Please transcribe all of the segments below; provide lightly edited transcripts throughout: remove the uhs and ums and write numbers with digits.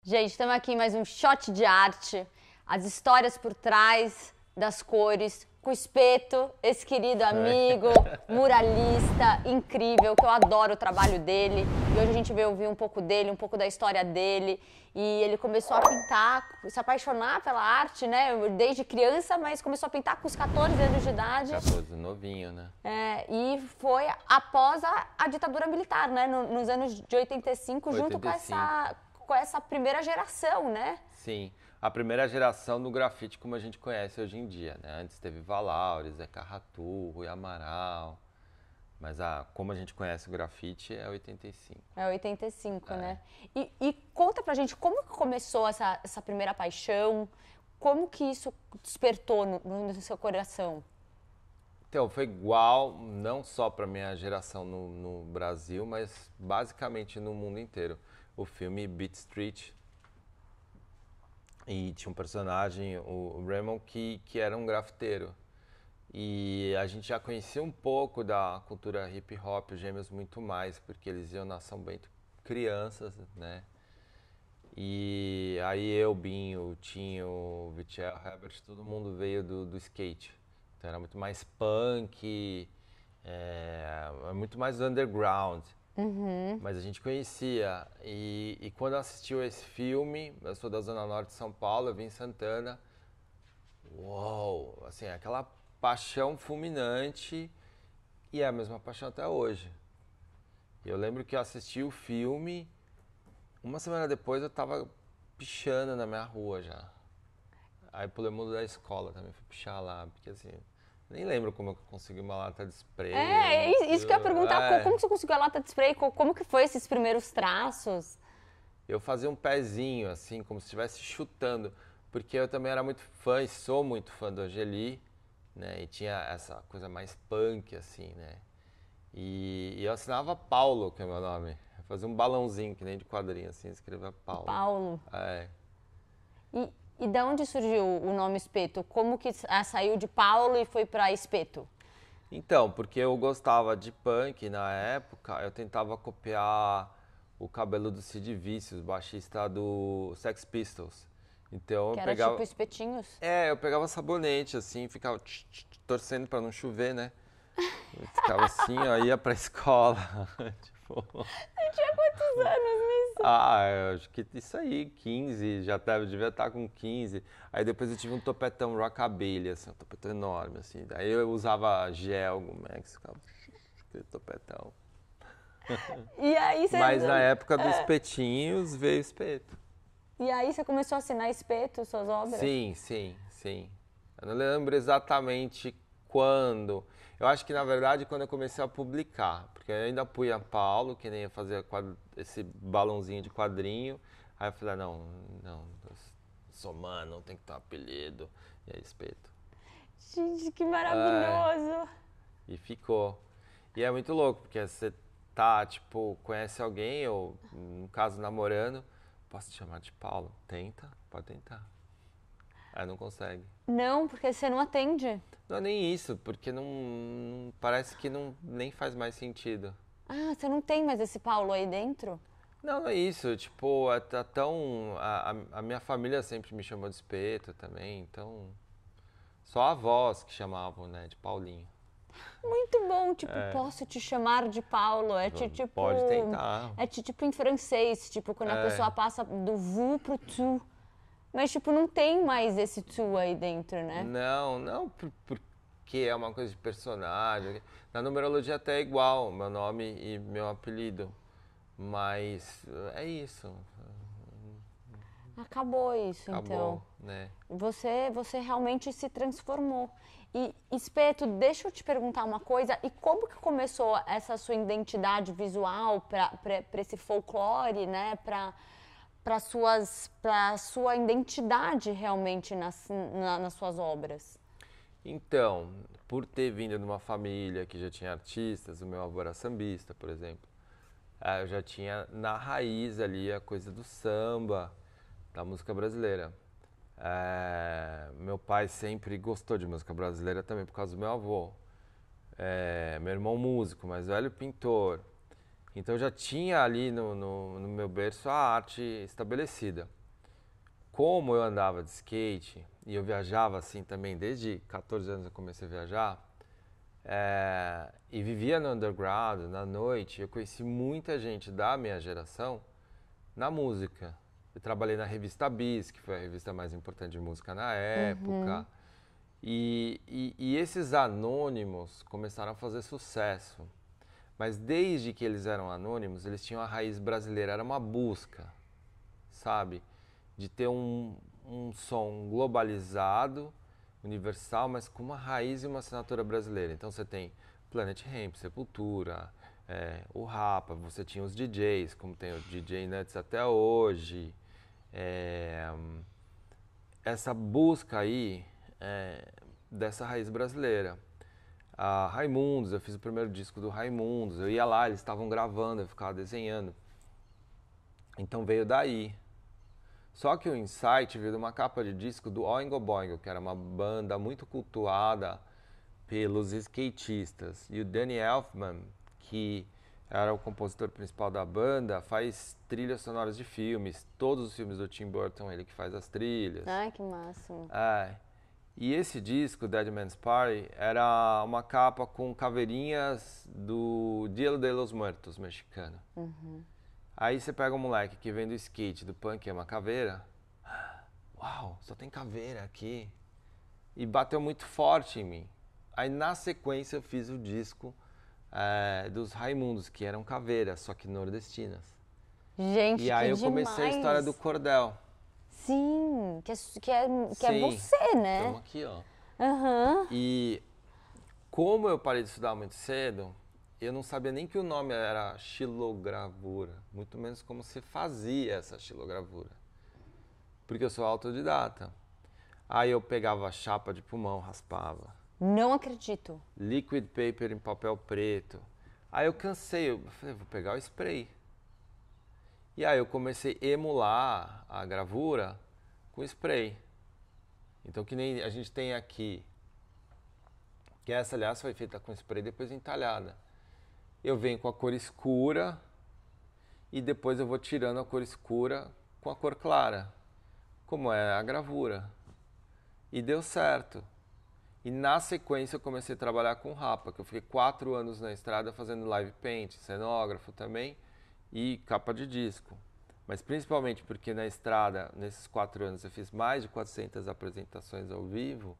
Gente, estamos aqui em mais um Shot de Arte, as histórias por trás das cores, com o Espeto, esse querido amigo, muralista, incrível, que eu adoro o trabalho dele. E hoje a gente veio ouvir um pouco dele, um pouco da história dele. E ele começou a pintar, se apaixonar pela arte, né? Desde criança, mas começou a pintar com os 14 anos de idade. 14, novinho, né? E foi após a ditadura militar, né? Nos anos de 85, junto com essa primeira geração, né? Sim, a primeira geração do grafite como a gente conhece hoje em dia, né? Antes teve Valaures, Zé Carratu, Rui Amaral, mas como a gente conhece o grafite é 85. É 85, né? E conta pra gente como que começou essa primeira paixão, como que isso despertou no seu coração? Então, foi igual, não só para minha geração no Brasil, mas basicamente no mundo inteiro. O filme Beat Street, e tinha um personagem, o Raymond, que era um grafiteiro. E a gente já conhecia um pouco da cultura hip hop, os Gêmeos muito mais, porque eles iam na São Bento crianças, né? E aí eu, Binho, o Tinho, o Vichel, o Herbert, todo mundo veio do skate. Então era muito mais punk, muito mais underground. Mas a gente conhecia. E quando assistiu esse filme, eu sou da Zona Norte de São Paulo, eu vim em Santana. Uou! Assim, aquela paixão fulminante e é a mesma paixão até hoje. Eu lembro que eu assisti o filme, uma semana depois eu tava pichando na minha rua já. Aí pulei o mundo da escola também, fui pichar lá, porque assim, nem lembro como eu consegui uma lata de spray. Isso que eu ia perguntar, como que você conseguiu a lata de spray, como que foi esses primeiros traços? Eu fazia um pezinho, assim, como se estivesse chutando, porque eu também era muito fã e sou muito fã do Angeli, né, e tinha essa coisa mais punk, assim, né, e eu assinava Paulo, que é o meu nome, eu fazia um balãozinho, que nem de quadrinho, assim, escrevia Paulo. Paulo. É. E da onde surgiu o nome Espeto? Como que saiu de Paulo e foi para Espeto? Então, porque eu gostava de punk na época, eu tentava copiar o cabelo do Sid Vicious, baixista do Sex Pistols. Então Que eu era pegava, tipo espetinhos? eu pegava sabonete assim, ficava torcendo pra não chover, né? Eu ficava assim, ó, ia pra escola. Tipo, Você tinha quantos anos nisso? eu acho que isso aí, 15, devia estar com 15. Aí depois eu tive um topetão rockabilly, assim, um topetão enorme, assim. Daí eu usava gel, Gumex, ficava aquele topetão. E aí você... Mas na época dos espetinhos veio o espeto. E aí você começou a assinar Espeto, suas obras? Sim, sim, sim. Eu não lembro exatamente quando. Eu acho que, na verdade, quando eu comecei a publicar. Porque eu ainda punha Paulo, que nem ia fazer esse balãozinho de quadrinho. Aí eu falei, não, eu sou mano, tem que ter um apelido. E aí, espeto. Gente, que maravilhoso! E ficou. E é muito louco, porque você tá, tipo, conhece alguém, ou no caso, namorando, posso te chamar de Paulo? Tenta, pode tentar. Aí não consegue. Não, porque você não atende. Não é nem isso, porque não parece que não nem faz mais sentido. Ah, você não tem mais esse Paulo aí dentro? Não, não é isso, tipo, tá tão. A minha família sempre me chamou de espeto também, então. Só avós que chamavam, né, de Paulinho. Muito bom, tipo, posso te chamar de Paulo. Tipo. Pode tentar. É tipo em francês, tipo, quando a pessoa passa do vous pro tu. Mas, tipo, não tem mais esse tu aí dentro, né? Não, porque é uma coisa de personagem. Na numerologia até é igual, meu nome e meu apelido. Mas é isso. Acabou isso, Acabou, então. né? Você realmente se transformou. E, Espeto, deixa eu te perguntar uma coisa. E como que começou essa sua identidade visual para esse folclore, né? Para sua identidade realmente nas suas obras? Então, por ter vindo de uma família que já tinha artistas, o meu avô era sambista, por exemplo, eu já tinha na raiz ali a coisa do samba, da música brasileira. Meu pai sempre gostou de música brasileira também por causa do meu avô. Meu irmão músico, mais velho pintor. Então eu já tinha ali no meu berço a arte estabelecida. como eu andava de skate, e eu viajava assim também, desde 14 anos eu comecei a viajar, e vivia no underground, na noite, eu conheci muita gente da minha geração na música. Eu trabalhei na revista Bis, que foi a revista mais importante de música na época. E esses anônimos começaram a fazer sucesso. Mas desde que eles eram anônimos, eles tinham a raiz brasileira, era uma busca, sabe? De ter um som globalizado, universal, mas com uma raiz e uma assinatura brasileira. Então você tem Planet Hemp, Sepultura, o Rapa, você tinha os DJs, como tem o DJ Nuts até hoje. Essa busca aí dessa raiz brasileira. A Raimundos, eu fiz o primeiro disco do Raimundos, eu ia lá, eles estavam gravando, eu ficava desenhando. Então veio daí. Só que o insight veio de uma capa de disco do Oingo Boingo, que era uma banda muito cultuada pelos skatistas. E o Danny Elfman, que era o compositor principal da banda, faz trilhas sonoras de filmes. Todos os filmes do Tim Burton, ele que faz as trilhas. Ai, que máximo. E esse disco, Dead Man's Party, era uma capa com caveirinhas do Dia de los Muertos mexicano. Aí você pega um moleque que vem do skate, do punk, é uma caveira. Uau, só tem caveira aqui. E bateu muito forte em mim. Aí na sequência eu fiz o disco dos Raimundos, que eram caveiras, só que nordestinas. Gente, E aí que eu comecei a história do cordel. Sim, que é Sim. você, né? Estamos aqui, ó. Aham. E como eu parei de estudar muito cedo, eu não sabia nem que o nome era xilogravura, muito menos como se fazia essa xilogravura. Porque eu sou autodidata. Aí eu pegava a chapa de pulmão, raspava. Não acredito. Liquid paper em papel preto. Aí eu cansei, eu falei, vou pegar o spray. E aí eu comecei a emular a gravura com spray. Então que nem a gente tem aqui, que essa aliás foi feita com spray depois entalhada. Eu venho com a cor escura e depois eu vou tirando a cor escura com a cor clara, como é a gravura. E deu certo. E na sequência eu comecei a trabalhar com rapa, que eu fiquei 4 anos na estrada fazendo live paint, cenógrafo também, e capa de disco. Mas principalmente porque na estrada, nesses 4 anos, eu fiz mais de 400 apresentações ao vivo,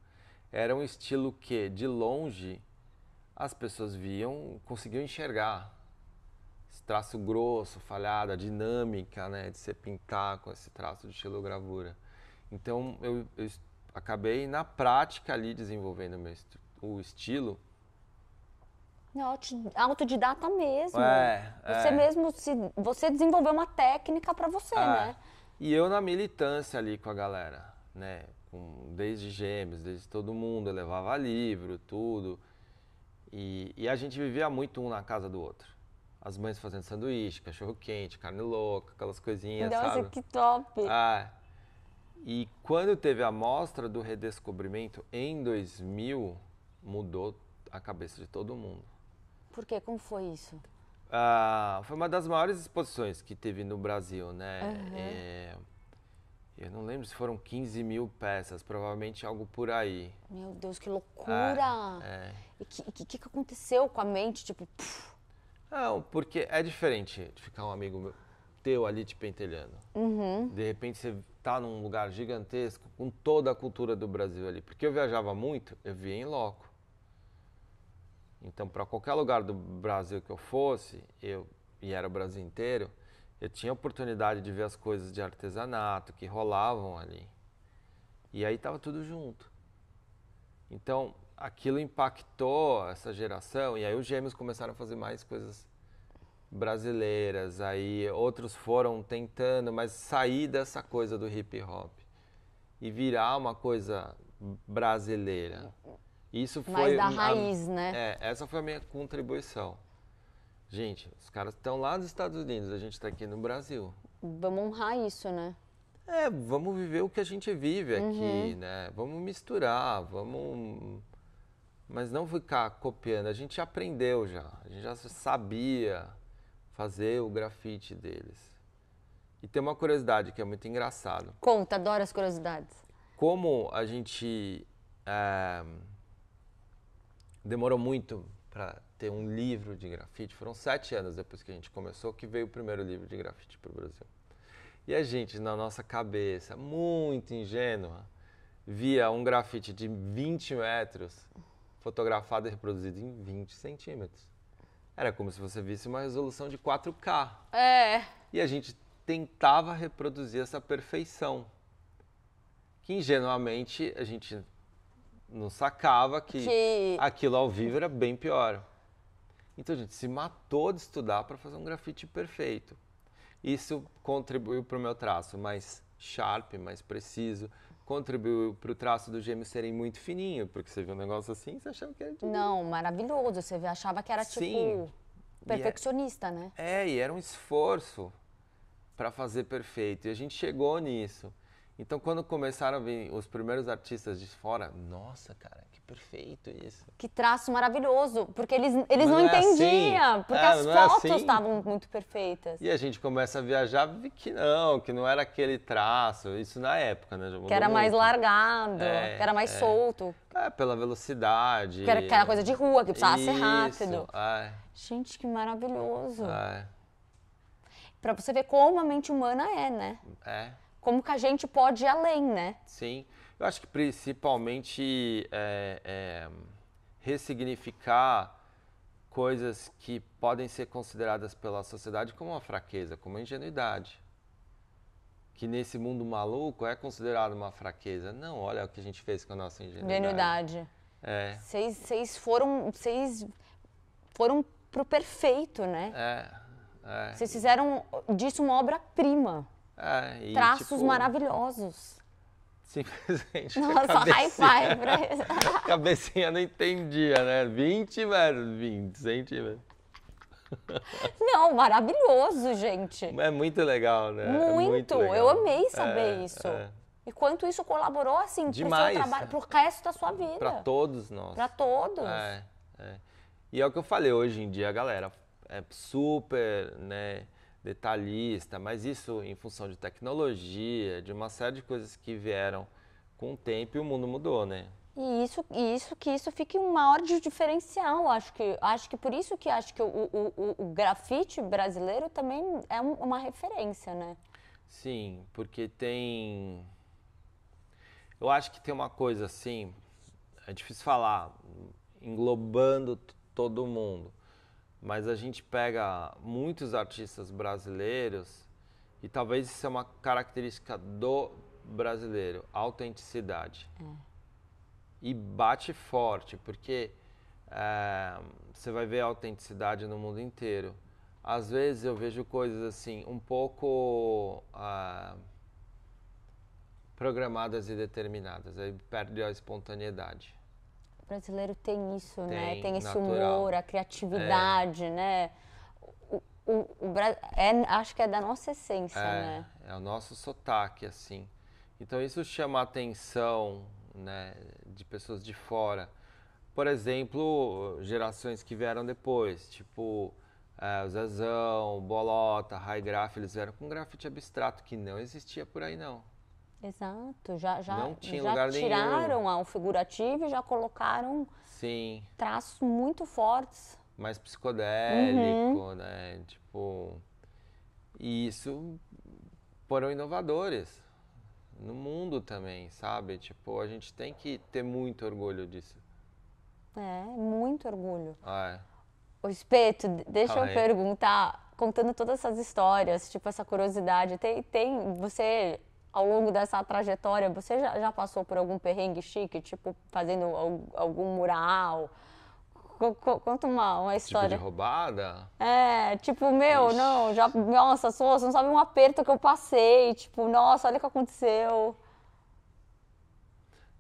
era um estilo que, de longe, as pessoas viam, conseguiam enxergar. Esse traço grosso, falhado, a dinâmica, né, de se pintar com esse traço de xilogravura. Então eu acabei na prática ali desenvolvendo o estilo. Autodidata mesmo. Você É. mesmo, você desenvolveu uma técnica para você, né? E eu na militância ali com a galera, né? Desde Gêmeos, desde todo mundo, eu levava livro, tudo. E a gente vivia muito um na casa do outro. As mães fazendo sanduíche, cachorro quente, carne louca, aquelas coisinhas, Nossa, sabe? que top! E quando teve a mostra do Redescobrimento em 2000, mudou a cabeça de todo mundo. Por quê? Como foi isso? Foi uma das maiores exposições que teve no Brasil, né? Eu não lembro se foram 15 mil peças, provavelmente algo por aí. Meu Deus, que loucura! E o que aconteceu com a mente? Tipo, Não, porque é diferente de ficar um amigo teu ali te pentelhando. De repente você tá num lugar gigantesco com toda a cultura do Brasil ali. Porque eu viajava muito, eu via em loco. Então, para qualquer lugar do Brasil que eu fosse, e era o Brasil inteiro, eu tinha a oportunidade de ver as coisas de artesanato que rolavam ali. E aí tava tudo junto. Então, aquilo impactou essa geração, e aí os Gêmeos começaram a fazer mais coisas brasileiras, aí outros foram tentando, mas sair dessa coisa do hip hop e virar uma coisa brasileira. Isso foi mais da raiz, né? Essa foi a minha contribuição. Gente, os caras estão lá nos Estados Unidos, a gente está aqui no Brasil. Vamos honrar isso, né? Vamos viver o que a gente vive aqui, né? Vamos misturar, mas não ficar copiando. A gente aprendeu já, a gente já sabia fazer o grafite deles. E tem uma curiosidade que é muito engraçado. Conta, adoro as curiosidades. Como a gente demorou muito para ter um livro de grafite, foram 7 anos depois que a gente começou que veio o primeiro livro de grafite para o Brasil. E a gente, na nossa cabeça, muito ingênua, via um grafite de 20 metros fotografado e reproduzido em 20 centímetros. Era como se você visse uma resolução de 4K. É. E a gente tentava reproduzir essa perfeição. Que ingenuamente a gente não sacava que aquilo ao vivo era bem pior. Então a gente se matou de estudar para fazer um grafite perfeito. Isso contribuiu para o meu traço mais sharp, mais preciso. Contribuiu para o traço dos gêmeos serem muito fininho, porque você viu um negócio assim, você achava que era... Não, maravilhoso. Você achava que era, tipo, perfeccionista, né? E era um esforço para fazer perfeito. E a gente chegou nisso. Então, quando começaram a vir os primeiros artistas de fora, nossa, cara, que perfeito isso. Que traço maravilhoso, porque eles não é entendiam, assim. porque as não fotos é assim. estavam muito perfeitas. E a gente começa a viajar, vi que não era aquele traço, isso na época, né? Já mudou Que era mais muito. largado, que era mais solto. Pela velocidade. Que era aquela coisa de rua, que precisava ser Isso, rápido. Gente, que maravilhoso. Pra você ver como a mente humana é, né? Como que a gente pode ir além, né? Sim. Eu acho que principalmente ressignificar coisas que podem ser consideradas pela sociedade como uma fraqueza, como uma ingenuidade. Que nesse mundo maluco é considerado uma fraqueza. Não, olha o que a gente fez com a nossa ingenuidade. Vocês foram pro perfeito, né? Vocês fizeram disso uma obra-prima. Traços maravilhosos. Simplesmente. Nossa, high five pra isso. A cabecinha não entendia, né? 20 centímetros. Não, maravilhoso, gente. É muito legal, né? Muito. Legal. Eu amei saber isso. E quanto isso colaborou, assim, demais, pro seu trabalho, pro resto da sua vida. Pra todos nós. Pra todos. E é o que eu falei, hoje em dia a galera é super, né, detalhista, mas isso em função de tecnologia, de uma série de coisas que vieram com o tempo e o mundo mudou, né? E isso fique um maior diferencial, acho que por isso que acho que o grafite brasileiro também é uma referência, né? Sim, porque eu acho que tem uma coisa assim, é difícil falar, englobando todo mundo, mas a gente pega muitos artistas brasileiros e talvez isso é uma característica do brasileiro, autenticidade. E bate forte, porque você vai ver a autenticidade no mundo inteiro. Às vezes eu vejo coisas assim, um pouco programadas e determinadas, aí perde a espontaneidade. O brasileiro tem isso, né? Tem esse natural. humor, a criatividade, né? Acho que é da nossa essência, né? É o nosso sotaque, assim. Então isso chama a atenção, né, de pessoas de fora. Por exemplo, gerações que vieram depois, tipo o Zezão, Bolota, High Graph, eles vieram com grafite abstrato que não existia por aí, não. Exato, não tinha já lugar tiraram nenhum. o figurativo e já colocaram Sim. traços muito fortes. Mais psicodélico, né? Tipo, e isso foram inovadores no mundo também, sabe? Tipo, a gente tem que ter muito orgulho disso. Muito orgulho. O Espeto, deixa eu perguntar, contando todas essas histórias, tipo essa curiosidade, você, ao longo dessa trajetória, você já passou por algum perrengue chique, tipo fazendo algum mural? Conta uma história. Tipo de roubada? Nossa, você não sabe um aperto que eu passei, tipo, nossa, olha o que aconteceu.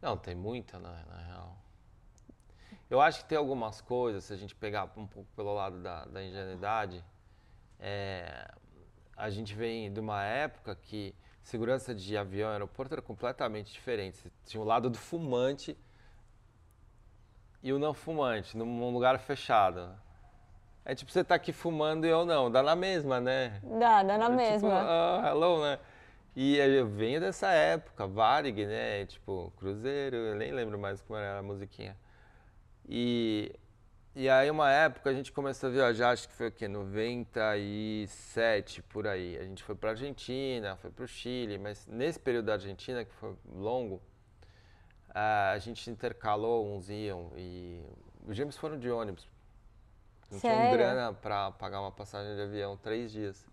Não, tem muita, na real. Eu acho que tem algumas coisas, se a gente pegar um pouco pelo lado da ingenuidade, a gente vem de uma época que segurança de avião e aeroporto era completamente diferente. Tinha o lado do fumante e o não fumante, num lugar fechado. É tipo, você tá aqui fumando e eu não, dá na mesma, né? Dá na Tipo, mesma. hello, né? E eu venho dessa época, Varig, né? Tipo, Cruzeiro, eu nem lembro mais como era a musiquinha. E, e aí uma época a gente começou a viajar, acho que foi o quê? 97, por aí. A gente foi pra Argentina, foi pro Chile, mas nesse período da Argentina, que foi longo, a gente intercalou, uns iam, e os gêmeos foram de ônibus. Não tinham Sério? grana pra pagar uma passagem de avião, 3 dias.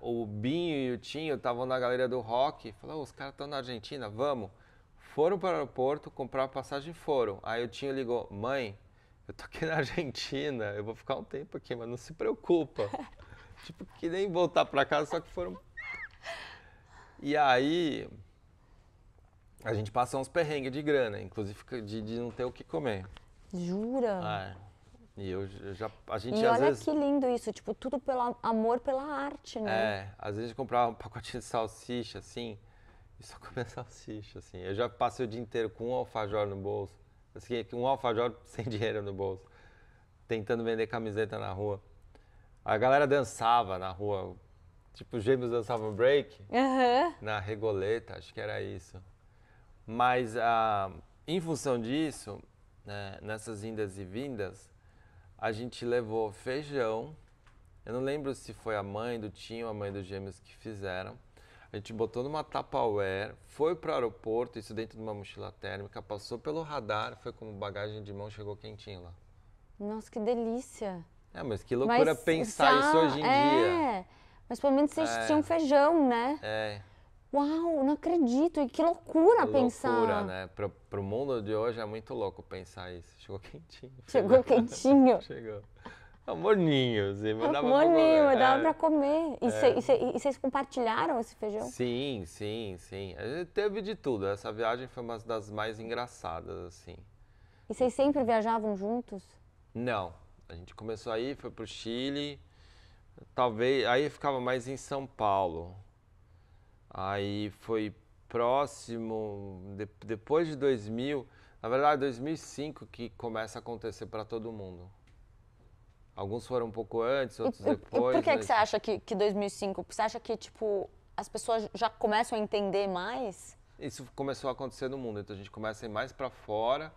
O Binho e o Tinho estavam na galeria do rock, falaram, os caras estão na Argentina, vamos. Foram para o aeroporto, compraram passagem e foram. Aí o Tinho ligou, mãe, eu tô aqui na Argentina, eu vou ficar um tempo aqui, mas não se preocupa. Tipo, que nem voltar para casa, só que foram... E aí, a gente passou uns perrengues de grana, inclusive de não ter o que comer. Jura? E a gente E às olha vezes... que lindo isso, tipo, tudo pelo amor pela arte, né? às vezes comprava um pacotinho de salsicha, assim, e só comia salsicha, assim. Eu já passei o dia inteiro com um alfajor no bolso, assim, um alfajor sem dinheiro no bolso, tentando vender camiseta na rua. A galera dançava na rua, tipo, os gêmeos dançavam break Aham. na Regoleta, acho que era isso. Mas, em função disso, né, nessas indas e vindas, a gente levou feijão. Eu não lembro se foi a mãe do Tinho ou a mãe dos gêmeos que fizeram. A gente botou numa Tupperware, foi para o aeroporto, isso dentro de uma mochila térmica, passou pelo radar, foi como bagagem de mão, chegou quentinho lá. Nossa, que delícia. Mas que loucura pensar isso hoje em dia. Mas pelo menos vocês tinham feijão, né? É, Uau, não acredito. E que loucura pensar. loucura, né? Pro mundo de hoje é muito louco pensar isso. Chegou quentinho. Chegou quentinho. Chegou. Morninho, assim, mas dava pra Moninho, comer. dava pra comer. E vocês compartilharam esse feijão? Sim, sim, sim. A gente teve de tudo. Essa viagem foi uma das mais engraçadas, assim. E vocês sempre viajavam juntos? Não. A gente começou aí, foi pro Chile. Talvez. Aí ficava mais em São Paulo. Aí foi próximo. Depois de 2000. Na verdade, 2005 que começa a acontecer para todo mundo. Alguns foram um pouco antes, outros depois. E por que você acha que 2005? Você acha que, tipo, as pessoas já começam a entender mais? Isso começou a acontecer no mundo. Então a gente começa a ir mais para fora,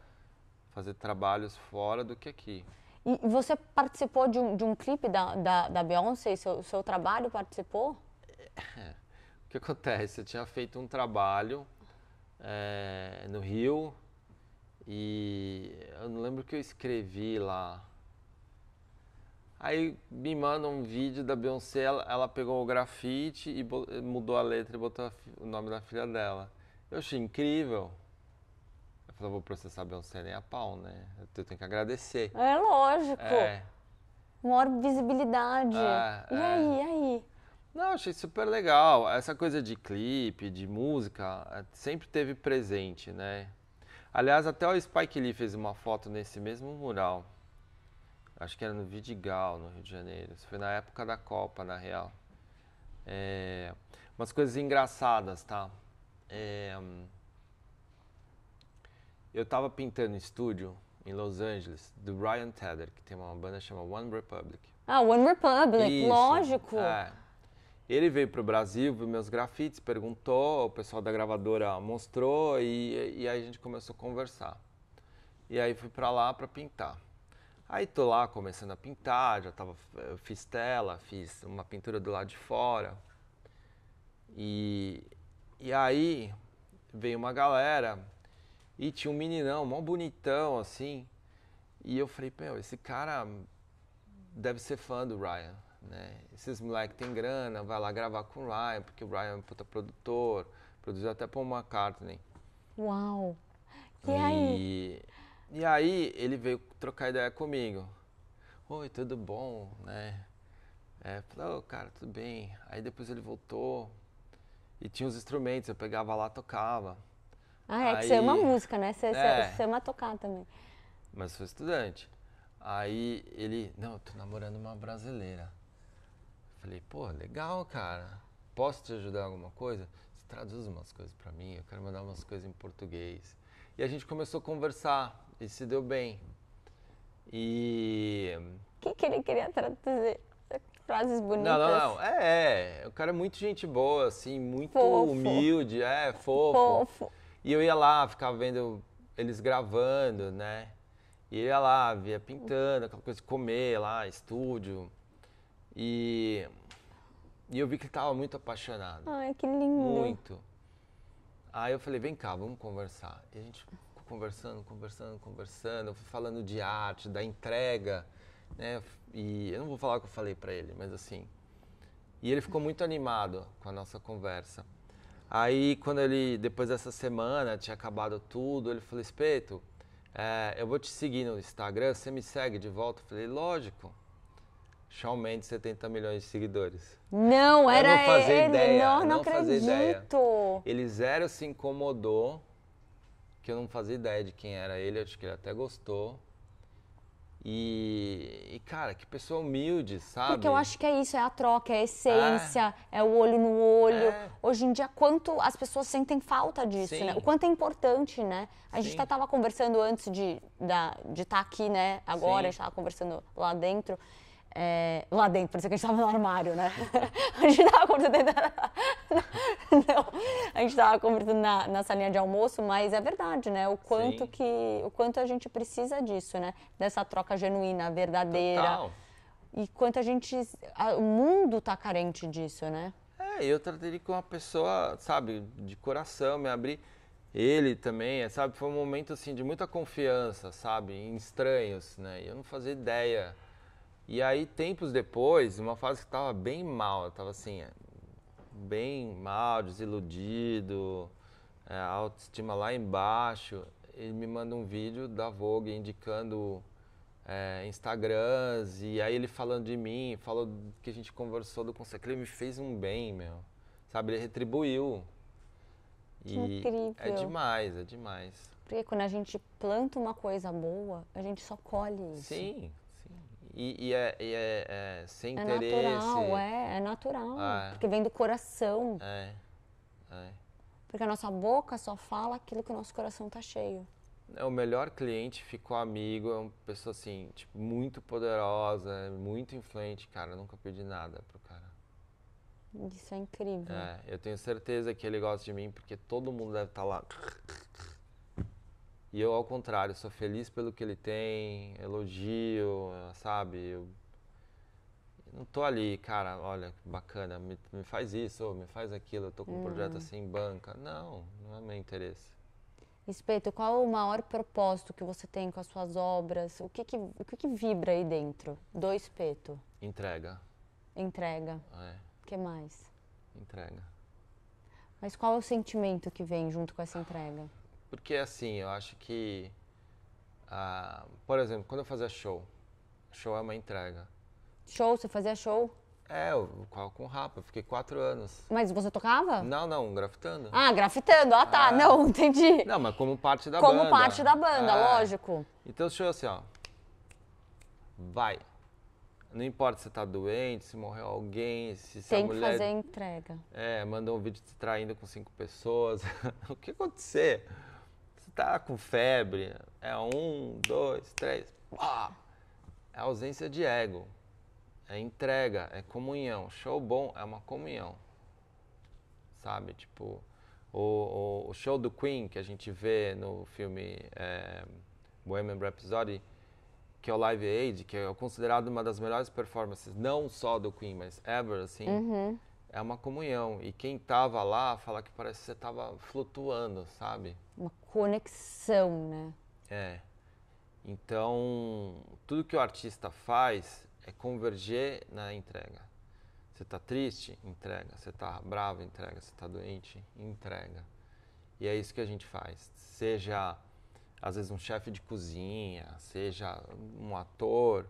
fazer trabalhos fora do que aqui. E você participou de um clipe da Beyoncé? Seu trabalho participou? O que acontece? Eu tinha feito um trabalho no Rio e eu não lembro o que eu escrevi lá. Aí me manda um vídeo da Beyoncé, ela pegou o grafite e mudou a letra e botou o nome da filha dela. Eu achei incrível. Eu falei, vou processar a Beyoncé nem a pau, né? Eu tenho que agradecer. É lógico. É. Maior visibilidade. E aí? Não, achei super legal. Essa coisa de clipe, de música, sempre teve presente, né? Aliás, até o Spike Lee fez uma foto nesse mesmo mural. Acho que era no Vidigal, no Rio de Janeiro. Isso foi na época da Copa, na real. Umas coisas engraçadas, tá? Eu tava pintando em estúdio em Los Angeles, do Ryan Tedder, que tem uma banda chamada One Republic. One Republic, Isso, lógico. Ele veio pro Brasil, viu meus grafites, perguntou, o pessoal da gravadora mostrou e aí a gente começou a conversar. E aí fui pra lá pra pintar. Aí tô lá começando a pintar, eu fiz tela, fiz uma pintura do lado de fora. E aí veio uma galera e tinha um meninão, mó bonitão assim. E eu falei, esse cara deve ser fã do Ryan, né? Esses moleques têm grana, vai lá gravar com o Ryan, porque o Ryan é um puta produtor, produziu até Paul McCartney. Uau! E aí? E aí ele veio trocar ideia comigo. Oi, tudo bom, né? Falei, cara, tudo bem. Aí depois ele voltou e tinha os instrumentos, eu pegava lá, tocava. Que você ama música, né? Você ama tocar também. Mas sou estudante. Aí ele, não, eu tô namorando uma brasileira. Falei, legal, cara. Posso te ajudar em alguma coisa? Você traduz umas coisas pra mim, eu quero mandar umas coisas em português. E a gente começou a conversar e se deu bem. E... Que que ele queria traduzir? Frases bonitas. Não. O cara é muito gente boa, assim, muito Fofo. humilde, fofo. Fofo. E eu ia lá, ficava vendo eles gravando, né? E eu ia lá, via pintando, aquela coisa de comer lá, estúdio. E eu vi que ele tava muito apaixonado. Ai, que lindo. Muito. Aí eu falei, vem cá, vamos conversar. E a gente ficou conversando. Eu fui falando de arte, da entrega, né? E eu não vou falar o que eu falei pra ele, mas assim... E ele ficou muito animado com a nossa conversa. Aí, depois dessa semana, tinha acabado tudo, ele falou, Espeto, eu vou te seguir no Instagram, você me segue de volta? Eu falei, lógico. Shawn Mendes, 70 milhões de seguidores. Não, era eu não fazia ele. Ideia, Não fazia ideia. acredito. Ele zero se incomodou, que eu não fazia ideia de quem era ele, acho que ele até gostou. E cara, que pessoa humilde, sabe? Porque eu acho que é isso, é a troca, é a essência, é o olho no olho. Hoje em dia, quanto as pessoas sentem falta disso, Sim. né? O quanto é importante, né? A gente Sim. até estava conversando antes de estar aqui, né? Agora, Sim. a gente estava conversando lá dentro. Lá dentro, parecia que a gente estava no armário, né? A gente estava conversando dentro Não, a gente estava conversando na salinha de almoço, mas é verdade, né? O quanto a gente precisa disso, né? Dessa troca genuína, verdadeira. Total. E quanto o mundo tá carente disso, né? Eu tratei ele com uma pessoa, sabe, de coração, me abri. Ele também, sabe, foi um momento assim de muita confiança, sabe, em estranhos, né? E eu não fazia ideia. E aí, tempos depois, uma fase que tava bem mal, eu tava assim, bem mal, desiludido, a autoestima lá embaixo. Ele me manda um vídeo da Vogue indicando Instagrams, e aí ele falando de mim, falou que a gente conversou do conceito, ele me fez um bem, meu, sabe, ele retribuiu. Que incrível. É demais, é demais. Porque quando a gente planta uma coisa boa, a gente só colhe isso. Sim. E é sem interesse. É natural. Porque vem do coração. Porque a nossa boca só fala aquilo que o nosso coração tá cheio. O melhor cliente ficou amigo, é uma pessoa assim, tipo, muito poderosa, muito influente. Cara, eu nunca pedi nada pro cara. Isso é incrível. Eu tenho certeza que ele gosta de mim, porque todo mundo deve estar lá. E eu, ao contrário, sou feliz pelo que ele tem, elogio, sabe? Eu não tô ali, cara, olha, bacana, me faz isso, me faz aquilo, eu tô com um projeto assim em banca. Não é meu interesse. Espeto, qual é o maior propósito que você tem com as suas obras? O que vibra aí dentro do Espeto? Entrega. Entrega. O que mais? Entrega. Mas qual é o sentimento que vem junto com essa entrega? Porque assim, eu acho que, por exemplo, quando eu fazia show é uma entrega. Show? Você fazia show? Com o Rapa, eu fiquei 4 anos. Mas você tocava? Não, grafitando. Grafitando, tá, não, entendi. Não, mas como parte da banda. Como parte da banda, lógico. Então o show assim, vai. Não importa se você tá doente, se morreu alguém, se a mulher... Tem que fazer entrega. Mandou um vídeo te traindo com 5 pessoas. O que acontecer? Você tá com febre, 1, 2, 3. É ausência de ego. É entrega, é comunhão. Show bom é uma comunhão. Sabe? Tipo, o show do Queen que a gente vê no filme Bohemian Rhapsody, que é o Live Aid, que é considerado uma das melhores performances, não só do Queen, mas ever, assim, é uma comunhão. E quem tava lá fala que parece que você tava flutuando, sabe? Uma conexão, né? Então, tudo que o artista faz é converger na entrega. Você tá triste? Entrega. Você tá bravo? Entrega. Você tá doente? Entrega. E é isso que a gente faz. Seja, às vezes, um chefe de cozinha, seja um ator,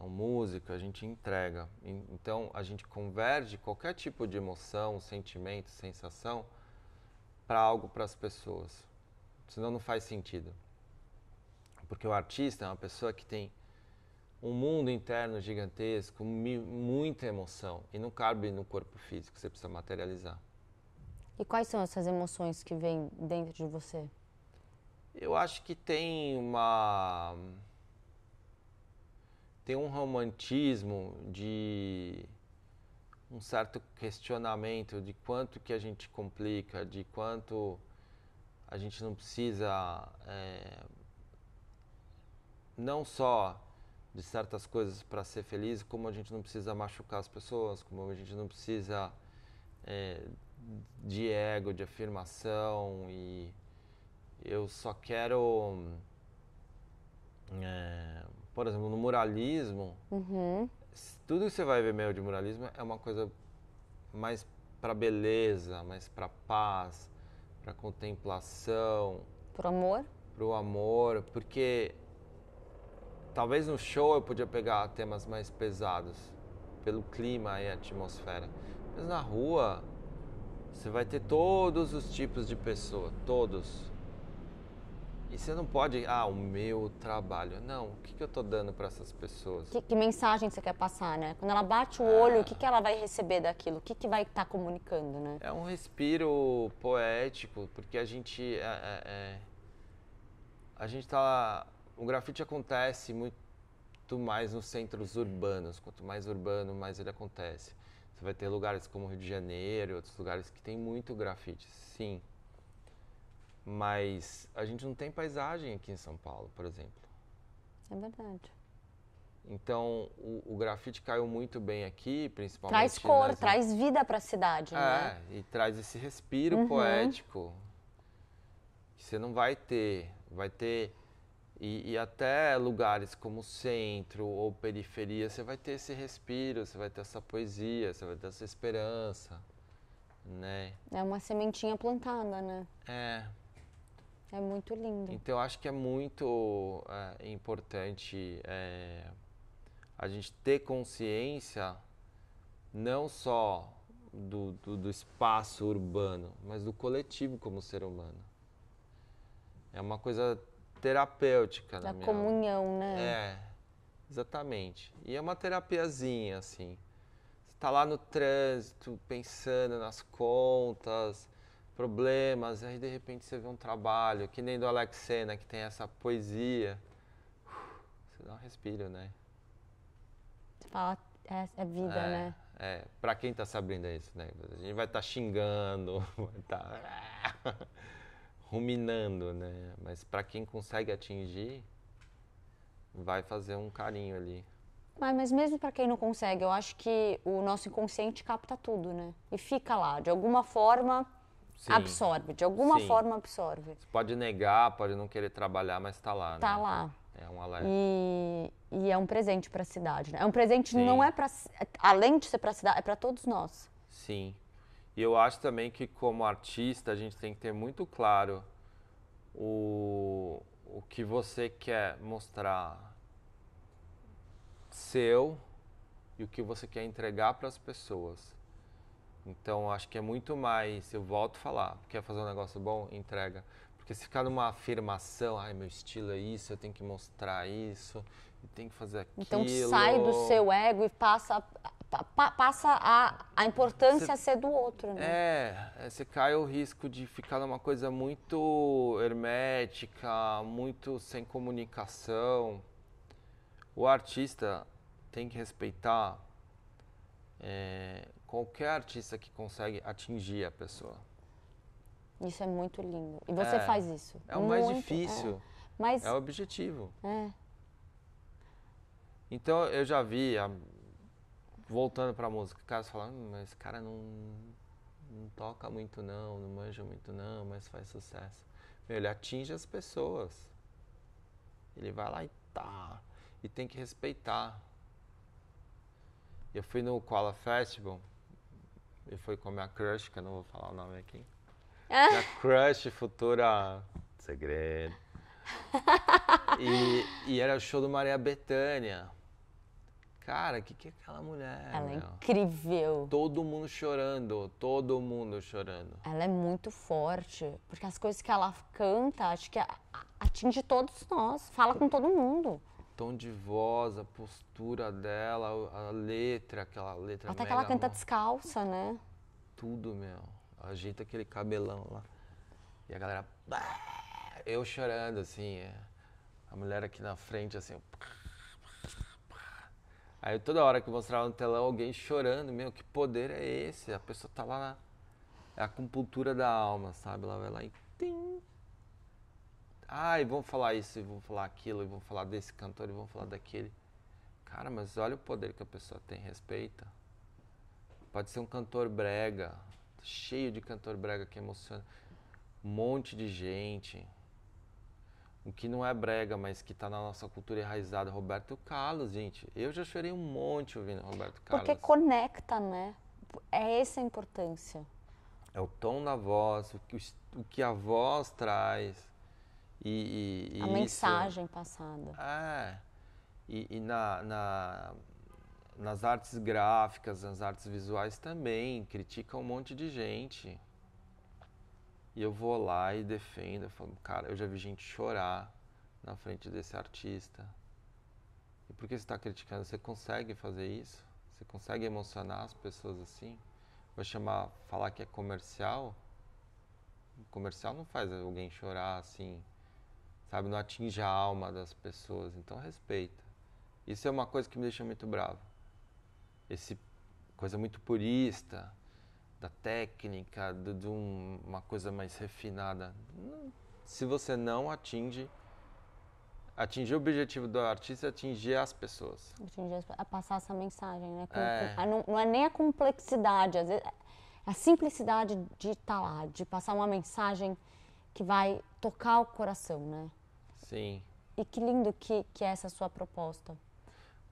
um músico, a gente entrega. Então, a gente converge qualquer tipo de emoção, sentimento, sensação para algo para as pessoas. Senão não faz sentido. Porque o artista é uma pessoa que tem um mundo interno gigantesco, muita emoção, e não cabe no corpo físico, você precisa materializar. E quais são essas emoções que vêm dentro de você? Eu acho que tem uma tem um romantismo de um certo questionamento de quanto que a gente complica, de quanto a gente não precisa, não só de certas coisas para ser feliz, como a gente não precisa machucar as pessoas, como a gente não precisa de ego, de afirmação, e eu só quero, por exemplo, no muralismo, tudo que você vai ver meu de muralismo é uma coisa mais para beleza, mais para paz, para contemplação, Por amor? para o amor, porque talvez no show eu podia pegar temas mais pesados, pelo clima e a atmosfera, mas na rua você vai ter todos os tipos de pessoa, todos. E você não pode, o meu trabalho. Não, o que eu tô dando para essas pessoas? Que mensagem você quer passar, né? Quando ela bate o olho, o que ela vai receber daquilo? O que vai estar comunicando, né? É um respiro poético, porque a gente tá... O grafite acontece muito mais nos centros urbanos. Quanto mais urbano, mais ele acontece. Você vai ter lugares como Rio de Janeiro, outros lugares que tem muito grafite, sim. Mas a gente não tem paisagem aqui em São Paulo, por exemplo. É verdade. Então, o grafite caiu muito bem aqui, principalmente... Traz cor, traz vida para a cidade, né? E traz esse respiro poético que você não vai ter. Vai ter... E até lugares como centro ou periferia, você vai ter esse respiro, você vai ter essa poesia, você vai ter essa esperança, né? É uma sementinha plantada, né? É muito lindo. Então, eu acho que é muito importante a gente ter consciência não só do espaço urbano, mas do coletivo como ser humano. É uma coisa terapêutica. Da comunhão, né? Exatamente. E é uma terapiazinha, assim. Você tá lá no trânsito, pensando nas contas, problemas, aí de repente você vê um trabalho, que nem do Alex Sena, que tem essa poesia. Você dá um respiro, né? Você fala, é vida, né? Pra quem tá sabendo isso, né? A gente vai estar xingando, vai estar ruminando, né? Mas pra quem consegue atingir, vai fazer um carinho ali. Mas mesmo para quem não consegue, eu acho que o nosso inconsciente capta tudo, né? E fica lá, de alguma forma absorve, de alguma forma absorve. Você pode negar, pode não querer trabalhar, mas tá lá, né? Tá lá. É um alerta. E é um presente para a cidade, né? É um presente não é para, além de ser para a cidade, é para todos nós. Sim. E eu acho também que como artista a gente tem que ter muito claro o que você quer mostrar seu e o que você quer entregar para as pessoas. Então, acho que é muito mais, eu volto a falar, quer fazer um negócio bom, entrega. Porque se ficar numa afirmação, meu estilo é isso, eu tenho que mostrar isso, eu tenho que fazer aquilo. Então, sai do seu ego e passa a importância a ser do outro, né? Você cai o risco de ficar numa coisa muito hermética, muito sem comunicação. O artista tem que respeitar qualquer artista que consegue atingir a pessoa. Isso é muito lindo. E você faz isso. É o mais difícil. É o objetivo. Então eu já vi, voltando pra música, caras falando, mas esse cara não toca muito não manja muito não, mas faz sucesso. Ele atinge as pessoas. Ele vai lá e tem que respeitar. Eu fui no Koala Festival e fui com a minha crush, que eu não vou falar o nome aqui. Minha crush futura, segredo. E era o show do Maria Bethânia. Cara, que é aquela mulher? Ela é incrível. Todo mundo chorando, todo mundo chorando. Ela é muito forte, porque as coisas que ela canta, acho que atinge todos nós, fala com todo mundo. Tom de voz, a postura dela, a letra, aquela letra até que ela canta descalça, né? Tudo, meu. Ajeita aquele cabelão lá. E a galera... Eu chorando, assim. A mulher aqui na frente, assim... Aí toda hora que eu mostrava no telão alguém chorando, meu, que poder é esse? A pessoa tá lá, é a acupuntura da alma, sabe? Ela vai lá e tim. Ah, e vão falar isso, e vão falar aquilo, e vão falar desse cantor, e vão falar daquele. Cara, mas olha o poder que a pessoa tem, respeita. Pode ser um cantor brega, cheio de cantor brega que emociona. Um monte de gente. O que não é brega, mas que tá na nossa cultura enraizada. Roberto Carlos, gente. Eu já chorei um monte ouvindo Roberto Carlos. Porque conecta, né? É essa a importância. É o tom da voz, o que a voz traz. E a mensagem passada. É. E nas artes gráficas, nas artes visuais também. Critica um monte de gente. E eu vou lá e defendo. Eu falo, cara, eu já vi gente chorar na frente desse artista. E por que você está criticando? Você consegue fazer isso? Você consegue emocionar as pessoas assim? Vai falar que é comercial? O comercial não faz alguém chorar assim, sabe? Não atinge a alma das pessoas. Então respeita. Isso é uma coisa que me deixa muito bravo. Coisa muito purista, da técnica, de uma coisa mais refinada. Se você não atingir o objetivo do artista é atingir as pessoas. A passar essa mensagem, né? Não é nem a complexidade, às vezes, a simplicidade de estar lá, de passar uma mensagem que vai tocar o coração, né? Sim. E que lindo que é essa sua proposta.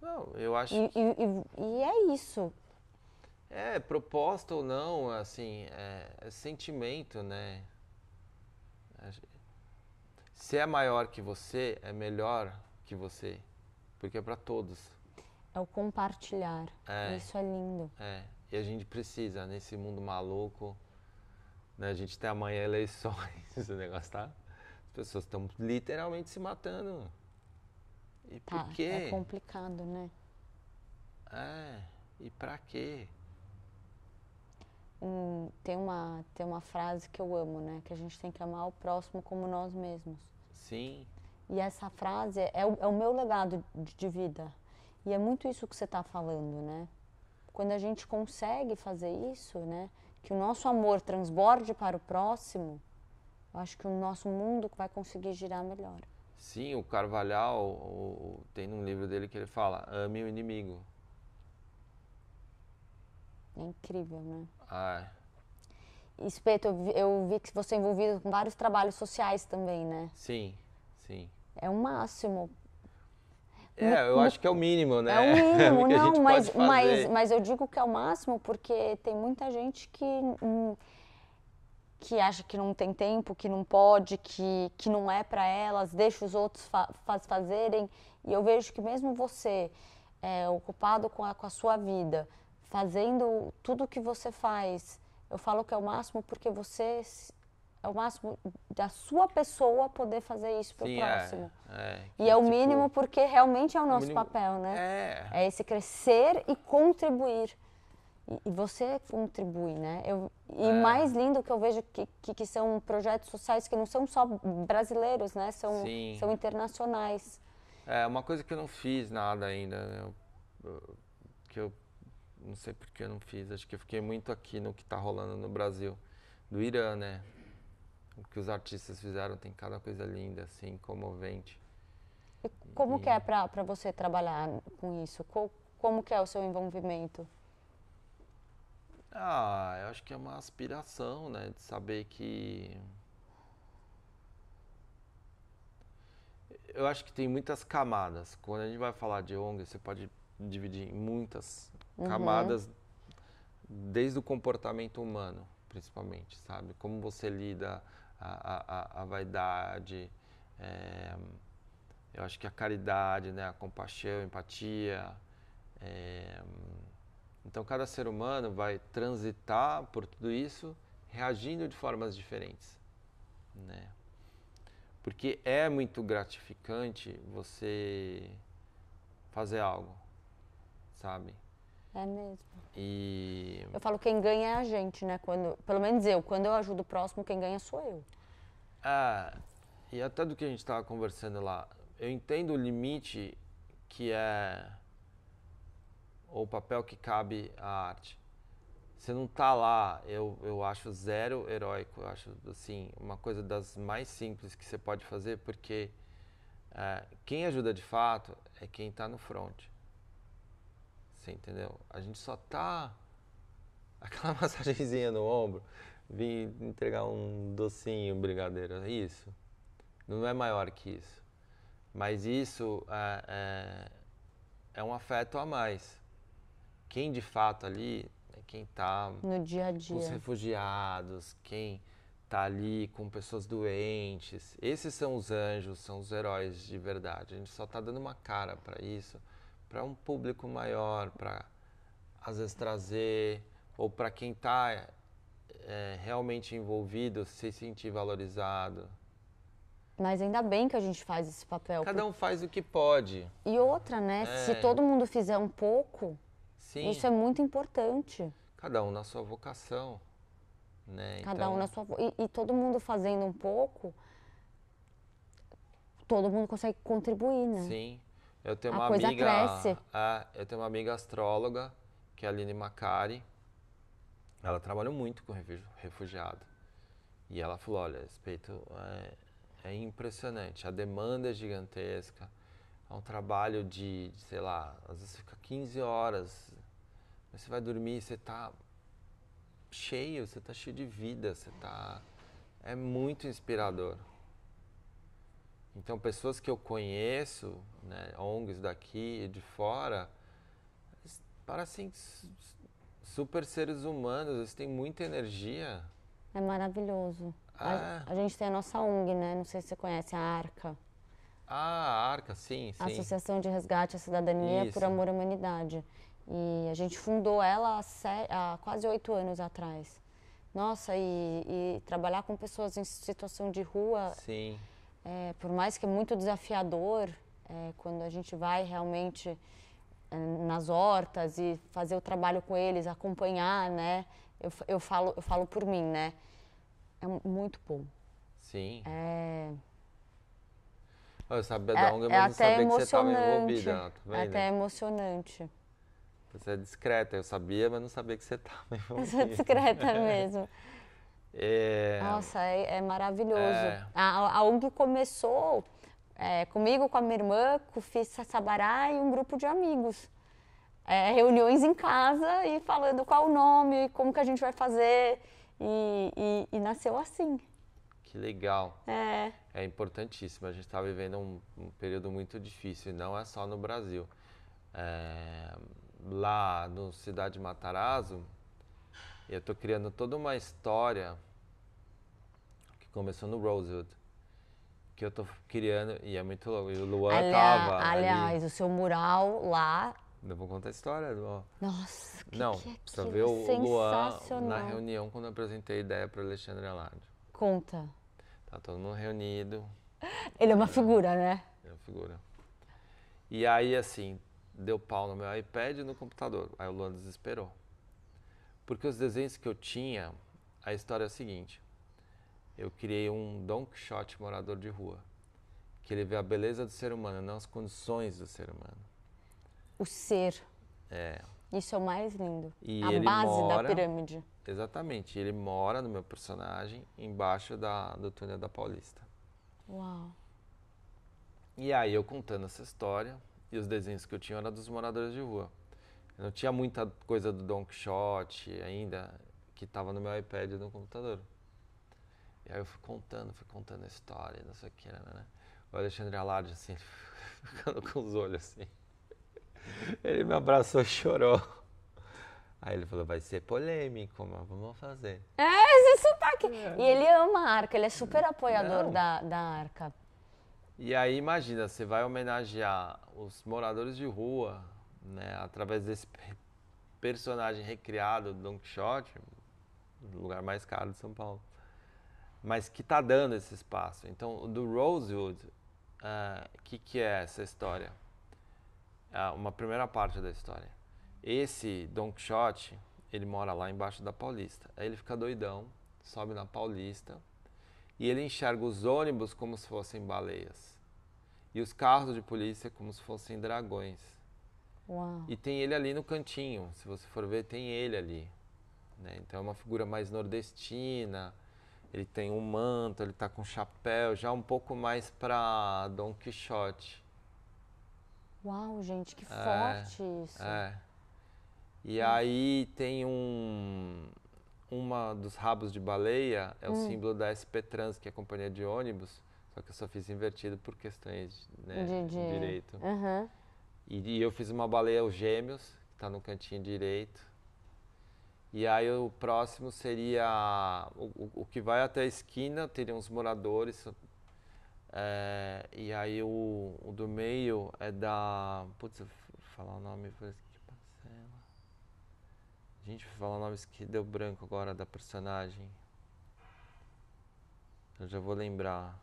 Não, eu acho e é isso. É, proposta ou não, assim, é sentimento, né? Se é maior que você, é melhor que você, porque é para todos. É o compartilhar, isso é lindo. E a gente precisa, nesse mundo maluco, né? A gente tem amanhã eleições, esse negócio, tá? As pessoas estão literalmente se matando. E por quê? É complicado, né? E pra quê? Tem uma frase que eu amo, né? Que a gente tem que amar o próximo como nós mesmos. Sim. E essa frase é o meu legado de vida. E é muito isso que você está falando, né? Quando a gente consegue fazer isso, né? Que o nosso amor transborde para o próximo, eu acho que o nosso mundo vai conseguir girar melhor. Sim, o Carvalhal tem num livro dele que ele fala, ame o inimigo. É incrível, né? É. Eu vi que você é envolvido com vários trabalhos sociais também, né? Sim, sim. É o máximo. Eu acho que é o mínimo, né? É o mínimo, que não, a gente pode fazer. mas eu digo que é o máximo porque tem muita gente que acha que não tem tempo, que não pode, que não é para elas, deixa os outros fazerem. E eu vejo que mesmo você, ocupado com a sua vida, fazendo tudo o que você faz, eu falo que é o máximo porque você é o máximo da sua pessoa poder fazer isso pro próximo. E é o mínimo porque realmente é o nosso papel, né? É esse crescer e contribuir. E você contribui, né? Mais lindo que eu vejo que são projetos sociais que não são só brasileiros, né? São internacionais. É uma coisa que eu não fiz nada ainda, que eu não sei por que eu não fiz. Acho que eu fiquei muito aqui no que está rolando no Brasil, do Irã, né? O que os artistas fizeram tem cada coisa linda, assim, comovente. E como que é para você trabalhar com isso? Como que é o seu envolvimento? Eu acho que é uma aspiração, né? De saber que... Eu acho que tem muitas camadas. Quando a gente vai falar de ONG, você pode dividir em muitas camadas, desde o comportamento humano, principalmente, sabe? Como você lida a vaidade, eu acho que a caridade, né? A compaixão, a empatia. Então, cada ser humano vai transitar por tudo isso, reagindo de formas diferentes, né? Porque é muito gratificante você fazer algo, sabe? É mesmo. E... Eu falo quem ganha é a gente, né? Pelo menos quando eu ajudo o próximo, quem ganha sou eu. E até do que a gente estava conversando lá, eu entendo o limite que é ou o papel que cabe à arte. Você não tá lá, eu acho zero heróico, eu acho assim, uma coisa das mais simples que você pode fazer, porque quem ajuda de fato é quem está no front. Você entendeu? A gente só tá aquela massagenzinha no ombro, vim entregar um docinho, um brigadeiro, é isso. Não é maior que isso. Mas isso é um afeto a mais. Quem de fato ali é quem está No dia a com os dia. refugiados, quem está ali com pessoas doentes. Esses são os anjos, são os heróis de verdade. A gente só está dando uma cara para isso, para um público maior, para às vezes trazer, ou para quem está realmente envolvido se sentir valorizado. Mas ainda bem que a gente faz esse papel. Cada um faz o que pode. E outra, né? Se todo mundo fizer um pouco, Sim. isso é muito importante. Cada um na sua vocação, né? Cada um na sua... E todo mundo fazendo um pouco, todo mundo consegue contribuir, né? Sim. Eu tenho uma A coisa amiga, cresce. eu tenho uma amiga astróloga, que é a Aline Macari. Ela trabalhou muito com refugiado. E ela falou, olha, respeito é impressionante, a demanda é gigantesca. É um trabalho de, sei lá, às vezes fica 15 horas. Mas você vai dormir, você tá cheio de vida, é muito inspirador. Então, pessoas que eu conheço, né, ONGs daqui e de fora, parecem super seres humanos, eles têm muita energia. É maravilhoso. A gente tem a nossa ONG, né? Não sei se você conhece a ARCA. Ah, a Arca, sim. Associação de Resgate à Cidadania por Amor à Humanidade. E a gente fundou ela há quase 8 anos atrás. Nossa, e trabalhar com pessoas em situação de rua, Sim. Por mais que é muito desafiador, quando a gente vai realmente nas hortas e fazer o trabalho com eles, acompanhar, né? Eu falo por mim, né? É muito bom. Sim. É Eu sabia da ONG, mas não sabia que você estava envolvida. Tá vendo? Até emocionante. Você é discreta, eu sabia, mas não sabia que você estava envolvida. Eu sou discreta mesmo. Nossa, é maravilhoso. A ONG começou comigo, com a minha irmã, com o Fih Sabará e um grupo de amigos. Reuniões em casa e falando qual o nome, como que a gente vai fazer. E nasceu assim. Que legal. É Importantíssimo. A gente está vivendo um período muito difícil, e não é só no Brasil. Lá no Cidade Matarazzo, eu estou criando toda uma história que começou no Rosewood, que eu estou criando, e é muito louco. E o Luan estava aliás, ali. o seu mural lá... Eu vou contar a história. Nossa, que não, que é precisa aquilo? ver o Luan na Sensacional. reunião quando eu apresentei a ideia para o Alexandre Alarde. Conta. Tá todo mundo reunido. Ele é uma figura, né? É uma figura. E aí, assim, deu pau no meu iPad e no computador. Aí o Luan desesperou. Porque os desenhos que eu tinha, a história é a seguinte. Eu criei um Don Quixote morador de rua. Que ele vê a beleza do ser humano, não as condições do ser humano. O ser. É. Isso é o mais lindo. E a ele base da pirâmide. Exatamente. Ele mora no meu personagem, embaixo do túnel da Paulista. Uau. E aí eu contando essa história, e os desenhos que eu tinha eram dos moradores de rua. Eu não tinha muita coisa do Don Quixote ainda, que estava no meu iPad e no computador. E aí eu fui contando a história, não sei o que, né? O Alexandre Alarde, assim, ficando com os olhos assim. Ele me abraçou e chorou. Aí ele falou, vai ser polêmico, mas vamos fazer. Esse sotaque. E ele ama a Arca, ele é super apoiador da Arca. E aí, imagina, você vai homenagear os moradores de rua, né, através desse personagem recriado do Don Quixote, do lugar mais caro de São Paulo, mas que está dando esse espaço. Então, do Rosewood, que é essa história? Uma primeira parte da história. Esse Don Quixote, ele mora lá embaixo da Paulista. Aí ele fica doidão, sobe na Paulista e ele enxerga os ônibus como se fossem baleias e os carros de polícia como se fossem dragões. Uau. E tem ele ali no cantinho, se você for ver, tem ele ali. Né? Então é uma figura mais nordestina, ele tem um manto, ele tá com chapéu, já um pouco mais pra Dom Quixote. Uau, gente, que forte isso. É. E aí tem uma dos rabos de baleia, é o símbolo da SP Trans, que é a companhia de ônibus, só que eu só fiz invertido por questões, né, de direito. Uhum. E eu fiz uma baleia, os gêmeos, que tá no cantinho direito. E aí o próximo seria o que vai até a esquina, teria uns moradores. E aí o do meio é da. Putz, eu vou falar o nome. Que parcela. Gente, vou falar o nome que deu branco agora da personagem. Eu já vou lembrar.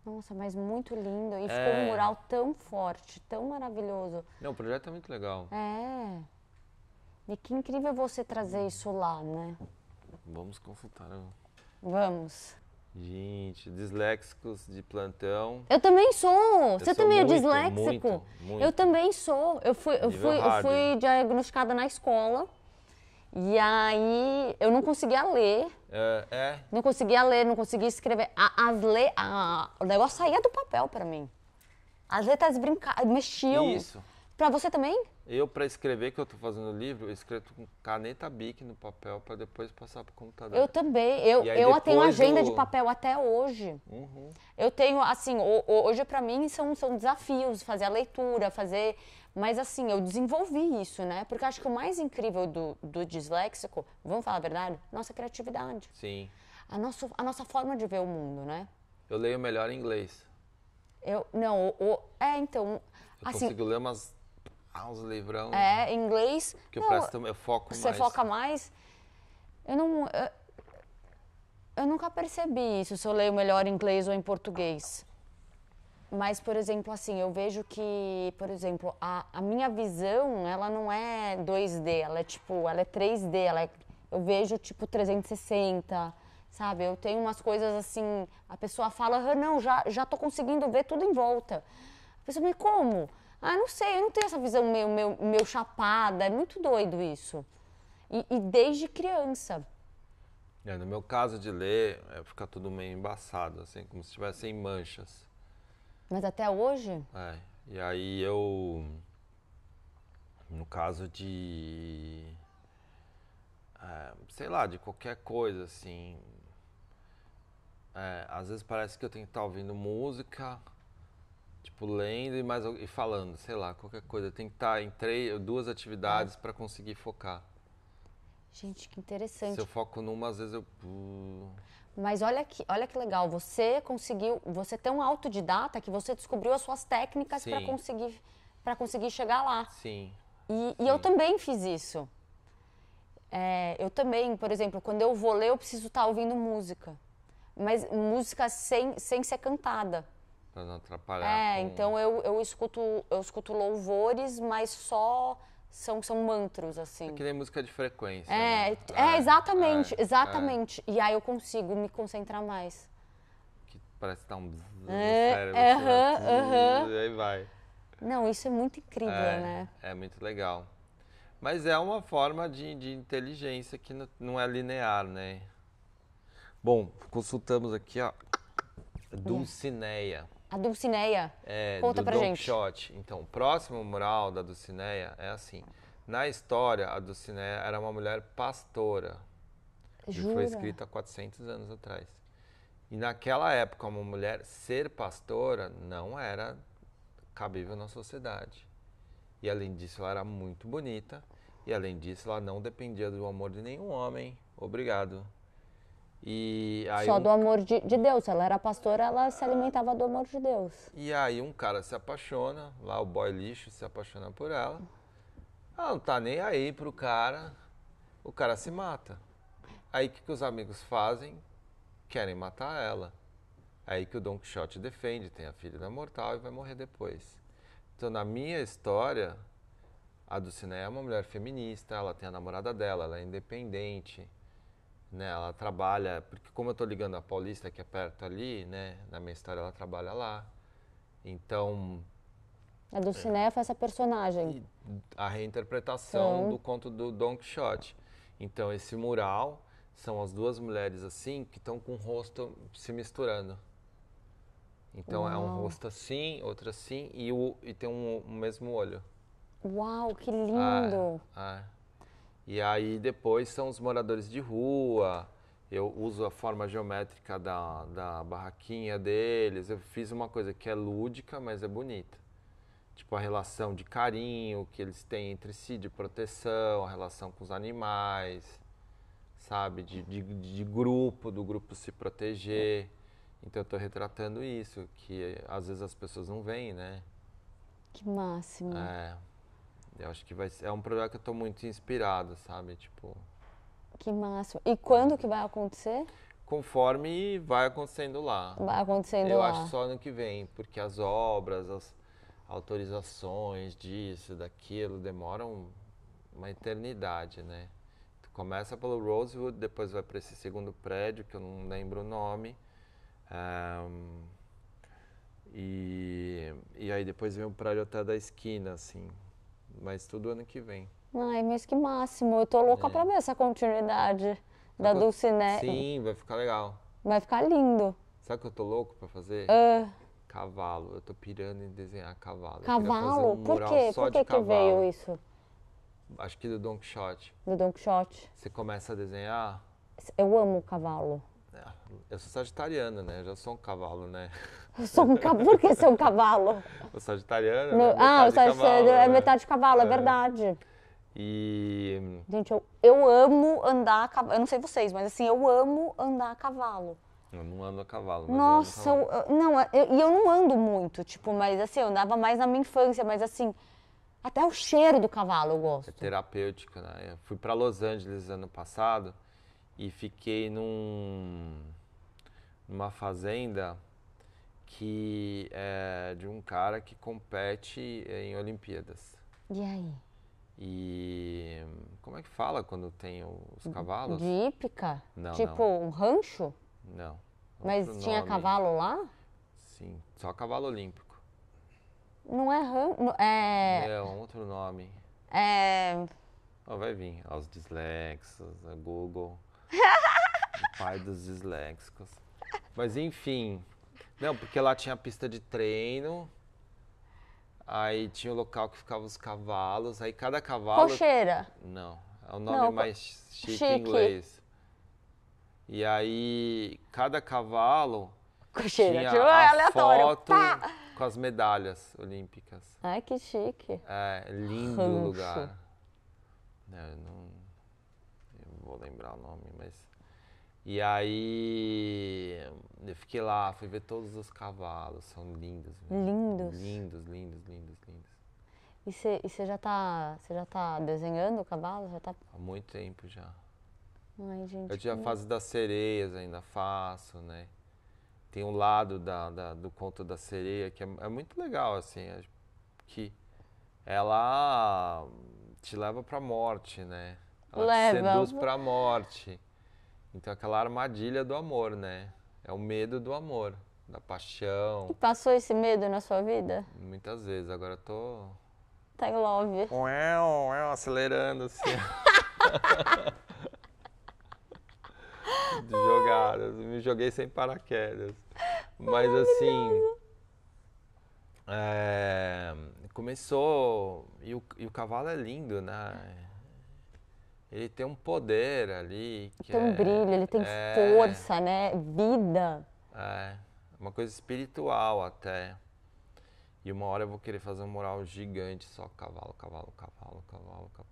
Nossa, mas muito lindo. E ficou um mural tão forte, tão maravilhoso. Não, o projeto é muito legal. É. E que incrível você trazer isso lá, né? Vamos consultar. Vamos. Gente, disléxicos de plantão. Eu também sou. Você sou também é muito, disléxico? muito. Eu também sou. Eu fui diagnosticada na escola. E aí eu não conseguia ler. Não conseguia ler, não conseguia escrever. O negócio saía do papel pra mim. As letras mexiam. Isso. Pra você também? Eu, para escrever, que eu tô fazendo o livro, eu escrevo com caneta Bic no papel para depois passar pro computador. Eu também. Eu tenho agenda de papel até hoje. Uhum. Eu tenho, assim, hoje pra mim são desafios, fazer a leitura, fazer... Mas assim, eu desenvolvi isso, né? Porque eu acho que o mais incrível do disléxico, vamos falar a verdade, nossa criatividade. Sim. A nossa forma de ver o mundo, né? Eu leio melhor em inglês. Então... Eu assim, consigo ler uns livrão. Em inglês... Que eu foco mais. Você foca mais? Eu nunca percebi isso, se eu leio melhor em inglês ou em português. Mas, por exemplo, assim, eu vejo que, por exemplo, a minha visão, ela não é 2D, ela é 3D, eu vejo, 360, sabe? Eu tenho umas coisas assim, a pessoa fala, não, já tô conseguindo ver tudo em volta. A pessoa, mas como? Não sei, eu não tenho essa visão meio chapada, é muito doido isso. E desde criança. No meu caso de ler, fica tudo meio embaçado, assim, como se estivesse em manchas. Mas até hoje? E aí eu, no caso de, sei lá, de qualquer coisa, assim, às vezes parece que eu tenho que estar ouvindo música, lendo e falando, sei lá, qualquer coisa. Eu tenho que estar em 2 atividades para conseguir focar. Gente, que interessante. Se eu foco numa, às vezes eu... Mas olha que legal, você tem um autodidata que você descobriu as suas técnicas para conseguir chegar lá. Sim. E eu também fiz isso. Eu também, por exemplo, quando eu vou ler, eu preciso estar ouvindo música. Mas música sem ser cantada. Para não atrapalhar. Então eu escuto louvores, mas só são mantros, assim. É que nem música de frequência. Exatamente. E aí eu consigo me concentrar mais. Que parece que tá um no cérebro. E aí vai. Não, isso é muito incrível, né? É muito legal. Mas é uma forma de inteligência que não é linear, né? Bom, consultamos aqui a Dulcineia. A Dulcineia. Conta pra gente. Don Quixote. Então, o próximo mural da Dulcineia é assim. Na história, a Dulcineia era uma mulher pastora. Jura? Que foi escrita há 400 anos atrás. E naquela época, uma mulher ser pastora não era cabível na sociedade. E além disso, ela era muito bonita. E além disso, ela não dependia do amor de nenhum homem. Obrigado. E aí Só do amor de Deus. Ela era pastora, ela se alimentava do amor de Deus. E aí um cara se apaixona, lá o boy lixo se apaixona por ela. Ela não tá nem aí pro cara, o cara se mata. Aí o que os amigos fazem? Querem matar ela. Aí que o Don Quixote defende, tem a ferida mortal e vai morrer depois. Então na minha história, a Dulcineia é uma mulher feminista, ela tem a namorada dela, ela é independente. Né, ela trabalha, porque como eu tô ligando a Paulista, que é perto ali, né, na minha história ela trabalha lá. Então, A Dulcinea foi essa personagem. A reinterpretação do conto do Don Quixote. Então, esse mural são as duas mulheres assim, que estão com o rosto se misturando. Então, é um rosto assim, outro assim, e tem um mesmo olho. Uau, que lindo! E aí, depois, são os moradores de rua. Eu uso a forma geométrica da barraquinha deles. Eu fiz uma coisa que é lúdica, mas é bonita. Tipo, a relação de carinho que eles têm entre si, de proteção, a relação com os animais, sabe? De grupo, do grupo se proteger. Então, eu tô retratando isso, que às vezes as pessoas não veem, né? Que máximo. Eu acho que é um projeto que eu tô muito inspirado, sabe? Tipo... Que máximo. E quando que vai acontecer? Conforme vai acontecendo lá. Vai acontecendo eu lá. acho só ano que vem, porque as obras, as autorizações disso, daquilo, demoram uma eternidade, né? Tu começa pelo Rosewood, depois vai para esse segundo prédio, que eu não lembro o nome. E aí depois vem o prédio até da esquina, assim. Mas tudo ano que vem. Ai, mas que máximo. Eu tô louca pra ver essa continuidade da Dulcinea. Sim, vai ficar legal. Vai ficar lindo. Sabe o que eu tô louco pra fazer? Cavalo. Eu tô pirando em desenhar cavalo. Cavalo? Um Por quê? só Por que de que cavalo. veio isso? Acho que do Don Quixote. Do Don Quixote? Você começa a desenhar... Eu amo cavalo. Eu sou sagitariano, né? Eu já sou um cavalo, né? Eu sou um cavalo. Por que ser um cavalo? O sagitariano, No... né? o sagitariano é né? metade cavalo, é verdade. E... Gente, eu amo andar a cavalo. Eu não sei vocês, mas assim, eu amo andar a cavalo. Eu não ando a cavalo, mas Nossa, eu ando a cavalo. não, e eu não ando muito, tipo, mas assim, eu andava mais na minha infância, mas assim, até o cheiro do cavalo eu gosto. É terapêutico, né? Eu fui pra Los Angeles ano passado e fiquei numa fazenda que é de um cara que compete em Olimpíadas. E aí? E como é que fala quando tem os cavalos? De hípica? Não, tipo um rancho? Não. Mas Outro tinha nome. cavalo lá? Sim, só cavalo olímpico. Não é rancho, é... É um outro nome. É... Vai vir, aos disléxicos, a Google. O pai dos disléxicos. Mas enfim, não, porque lá tinha a pista de treino, aí tinha o local que ficavam os cavalos, aí cada cavalo... Cocheira? Não, é o nome mais chique em inglês. E aí, cada cavalo Cocheira, tinha tipo, a aleatório. foto Pá! com as medalhas olímpicas. Ai, que chique. É, lindo Rancho. o lugar. Eu vou lembrar o nome, mas... E aí, eu fiquei lá, fui ver todos os cavalos, são lindos. Lindos? Lindos, lindos, lindos, lindos. E você já tá desenhando o cavalo? Já tá... Há muito tempo já. Ai, gente. Eu tinha a fase das sereias, ainda faço, né? Tem um lado do conto da sereia que é muito legal, assim, que ela te leva pra morte, né? Ela te seduz pra morte. Então, aquela armadilha do amor, né? É o medo do amor, da paixão. E passou esse medo na sua vida? Muitas vezes, agora eu tô... Tá em love. Acelerando, assim. De jogadas, me joguei sem paraquedas. Mas assim, começou, e o cavalo é lindo, né? Ele tem um poder ali. Que tem um brilho, ele tem força, né? Vida. É, uma coisa espiritual até. E uma hora eu vou querer fazer um mural gigante, só cavalo, cavalo, cavalo, cavalo, cavalo.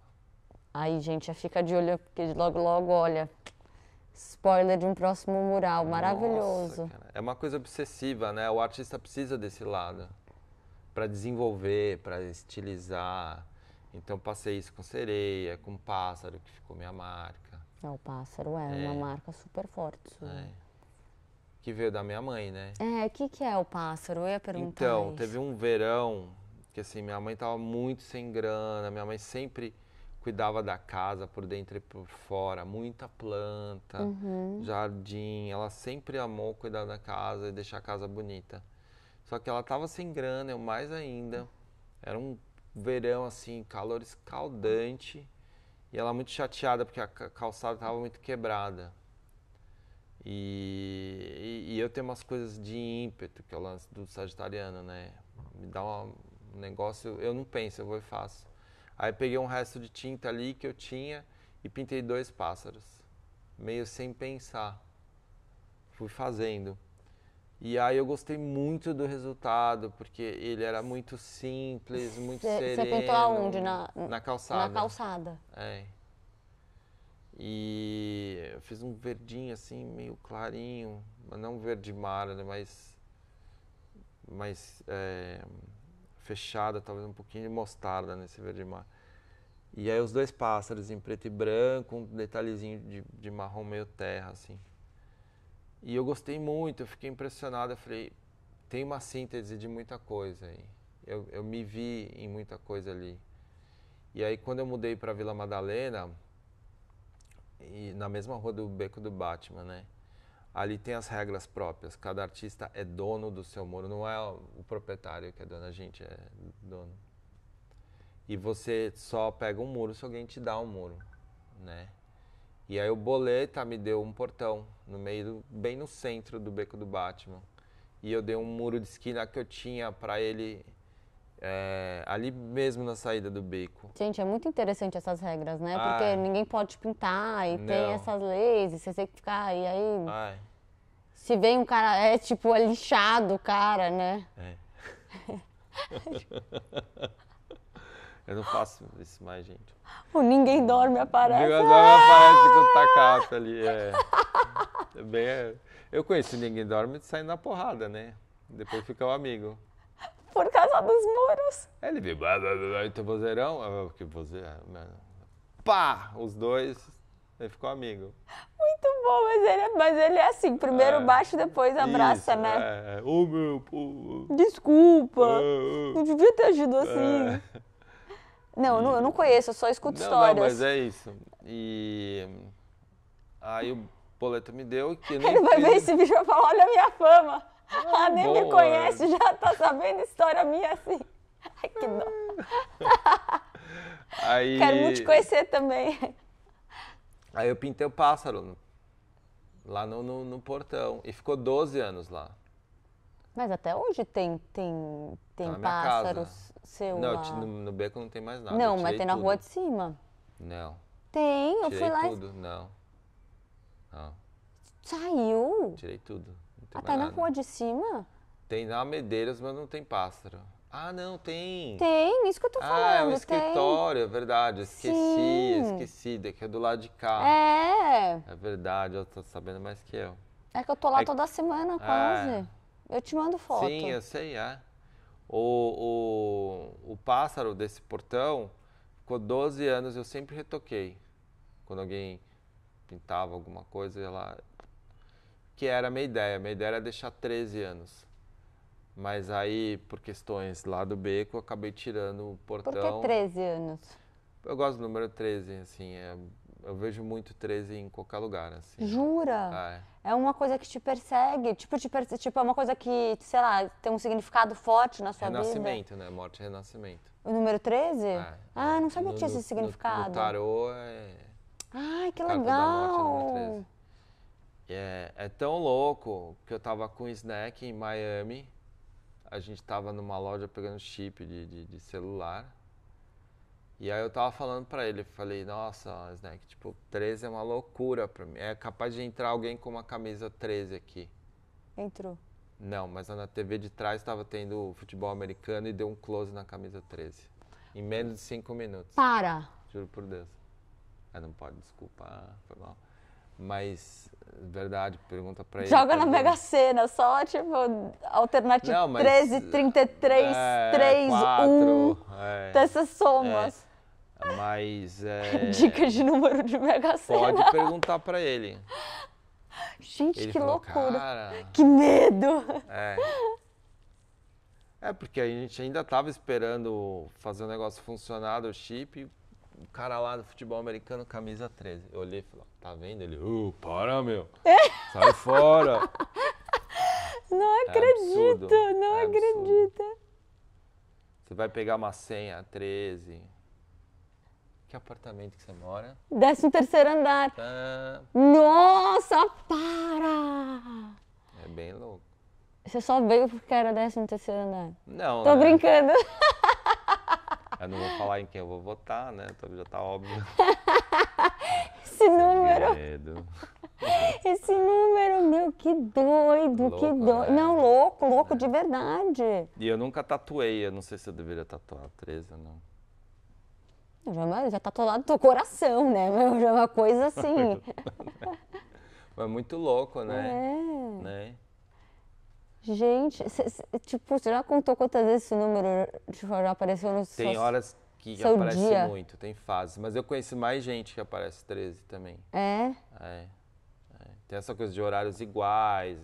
Aí, gente, já fica de olho, porque logo, logo, olha... Spoiler de um próximo mural, maravilhoso. Nossa, cara. É uma coisa obsessiva, né? O artista precisa desse lado para desenvolver, para estilizar. Então passei isso com sereia, com pássaro, que ficou minha marca. O pássaro é uma marca super forte. Que veio da minha mãe, né? O que é o pássaro? Eu ia perguntar Então, isso. teve um verão que assim, minha mãe tava muito sem grana, minha mãe sempre cuidava da casa por dentro e por fora, muita planta, jardim, ela sempre amou cuidar da casa e deixar a casa bonita. Só que ela tava sem grana, eu mais ainda. Era um verão, assim, calor escaldante. E ela muito chateada porque a calçada estava muito quebrada. E eu tenho umas coisas de ímpeto, que é o lance do sagitariano, né? Me dá um negócio, eu não penso, eu vou e faço. Aí peguei um resto de tinta ali que eu tinha e pintei 2 pássaros. Meio sem pensar. Fui fazendo. E aí eu gostei muito do resultado, porque ele era muito simples, muito sereno. Você pintou aonde? Na calçada. Na calçada. É. E eu fiz um verdinho assim, meio clarinho, mas não verde mar, né, mais fechada, talvez um pouquinho de mostarda nesse verde mar. E aí os 2 pássaros em preto e branco, um detalhezinho de marrom meio terra, assim. E eu gostei muito, eu fiquei impressionado, eu falei, tem uma síntese de muita coisa aí. Eu me vi em muita coisa ali. E aí quando eu mudei para Vila Madalena, e na mesma rua do Beco do Batman, né? Ali tem as regras próprias, cada artista é dono do seu muro, não é o proprietário que é dono, a gente é dono. E você só pega um muro se alguém te dá um muro, né? E aí o Boleta me deu um portão, no meio, bem no centro do Beco do Batman. E eu dei um muro de esquina que eu tinha para ele ali mesmo na saída do beco. Gente, é muito interessante essas regras, né? Ai. Porque ninguém pode pintar e tem Não. essas leis, e você tem que ficar. E aí, Ai, se vem um cara, é lixado o cara, né? eu não faço isso mais, gente. O ninguém dorme aparece. Ninguém aparece com o tacape ali, eu conheci Ninguém Dorme saindo na porrada, né? Depois fica o amigo. Por causa dos muros. Aí ele veio, então vozeirão, que vozeirão, pá, os 2, aí ficou amigo. Muito bom, mas ele é assim, primeiro baixa, depois abraça, isso, né? Ô meu, pô. Desculpa, não devia ter agido assim. Não, eu não conheço, eu só escuto histórias. Não, mas é isso. E aí o Boleta me deu que Ele vai ver esse vídeo e vai falar, olha a minha fama. Nem boa. me conhece, já tá sabendo história minha assim. Ai, que dó. Aí, Quero muito te conhecer também. aí eu pintei o pássaro lá no portão e ficou 12 anos lá. Mas até hoje tem Tá na minha pássaros casa. seu Não, lá. no beco não tem mais nada. Não, eu mas tirei tem na tudo. rua de cima. Não, Tem, eu tirei fui lá tudo, não. e saiu. Tirei tudo. Não tem Até mais na nada. rua de cima? Tem na Medeiros, mas não tem pássaro. Ah, não, tem. Tem, isso que eu tô falando. Ah, é um tem. escritório, é verdade. Eu Sim. esqueci, daqui é do lado de cá. É. É verdade, eu tô sabendo mais que eu. É que eu tô lá É- toda semana quase. Eu te mando foto. Sim, eu sei, O pássaro desse portão ficou 12 anos, eu sempre retoquei. Quando alguém pintava alguma coisa, eu ia lá. Que era a minha ideia. Minha ideia era deixar 13 anos. Mas aí, por questões lá do beco, eu acabei tirando o portão. Por que 13 anos? Eu gosto do número 13, assim. Eu vejo muito 13 em qualquer lugar, assim. Jura? É uma coisa que te persegue? Tipo, é uma coisa que, sei lá, tem um significado forte na sua Renascimento, né? Morte e renascimento. vida? O número 13? Ah, não sabia que tinha esse significado. No tarô é... Ai, que Carta legal! da Morte, número 13. É tão louco que eu tava com o Snack em Miami. A gente tava numa loja pegando chip de celular. E aí eu tava falando pra ele, falei, nossa, Snack, tipo, 13 é uma loucura pra mim. É capaz de entrar alguém com uma camisa 13 aqui. Entrou. Não, mas na TV de trás tava tendo futebol americano e deu um close na camisa 13. Em menos de 5 minutos. Para! Juro por Deus. Não pode, desculpa, foi mal. Mas, verdade, pergunta pra ele. Joga na Mega Sena, só tipo, alternativa Não, mas, 13, 33, 3, 4, 1, dessas somas. Mas Dicas de número de Mega Sena. pode perguntar pra ele. Gente, Ele que falou, loucura. cara, Que medo. porque a gente ainda tava esperando fazer o negócio funcionar do chip. O cara lá do futebol americano, camisa 13. Eu olhei e falei, tá vendo? Ele, para, meu. Sai fora. Não acredito, absurdo, não é absurdo. acredito. Você vai pegar uma senha, 13. Que apartamento que você mora? 13º andar. Tá. Nossa, para! É bem louco. Você só veio porque era 13º andar. Não, Tô né? brincando. Eu não vou falar em quem eu vou votar, né? Já tá óbvio. Esse número, Segredo. esse número, meu, que doido, que Louco, doido. né? Não, louco de verdade. E eu nunca tatuei, eu não sei se eu deveria tatuar 13 ou não. Já tá todo lado do teu coração, né? Já é uma coisa assim. Mas é muito louco, né? É. Né? Gente, tipo, você já contou quantas vezes esse número já apareceu no Tem horas que seu aparece dia? muito, tem fases. Mas eu conheço mais gente que aparece 13 também. É? É. Tem essa coisa de horários iguais.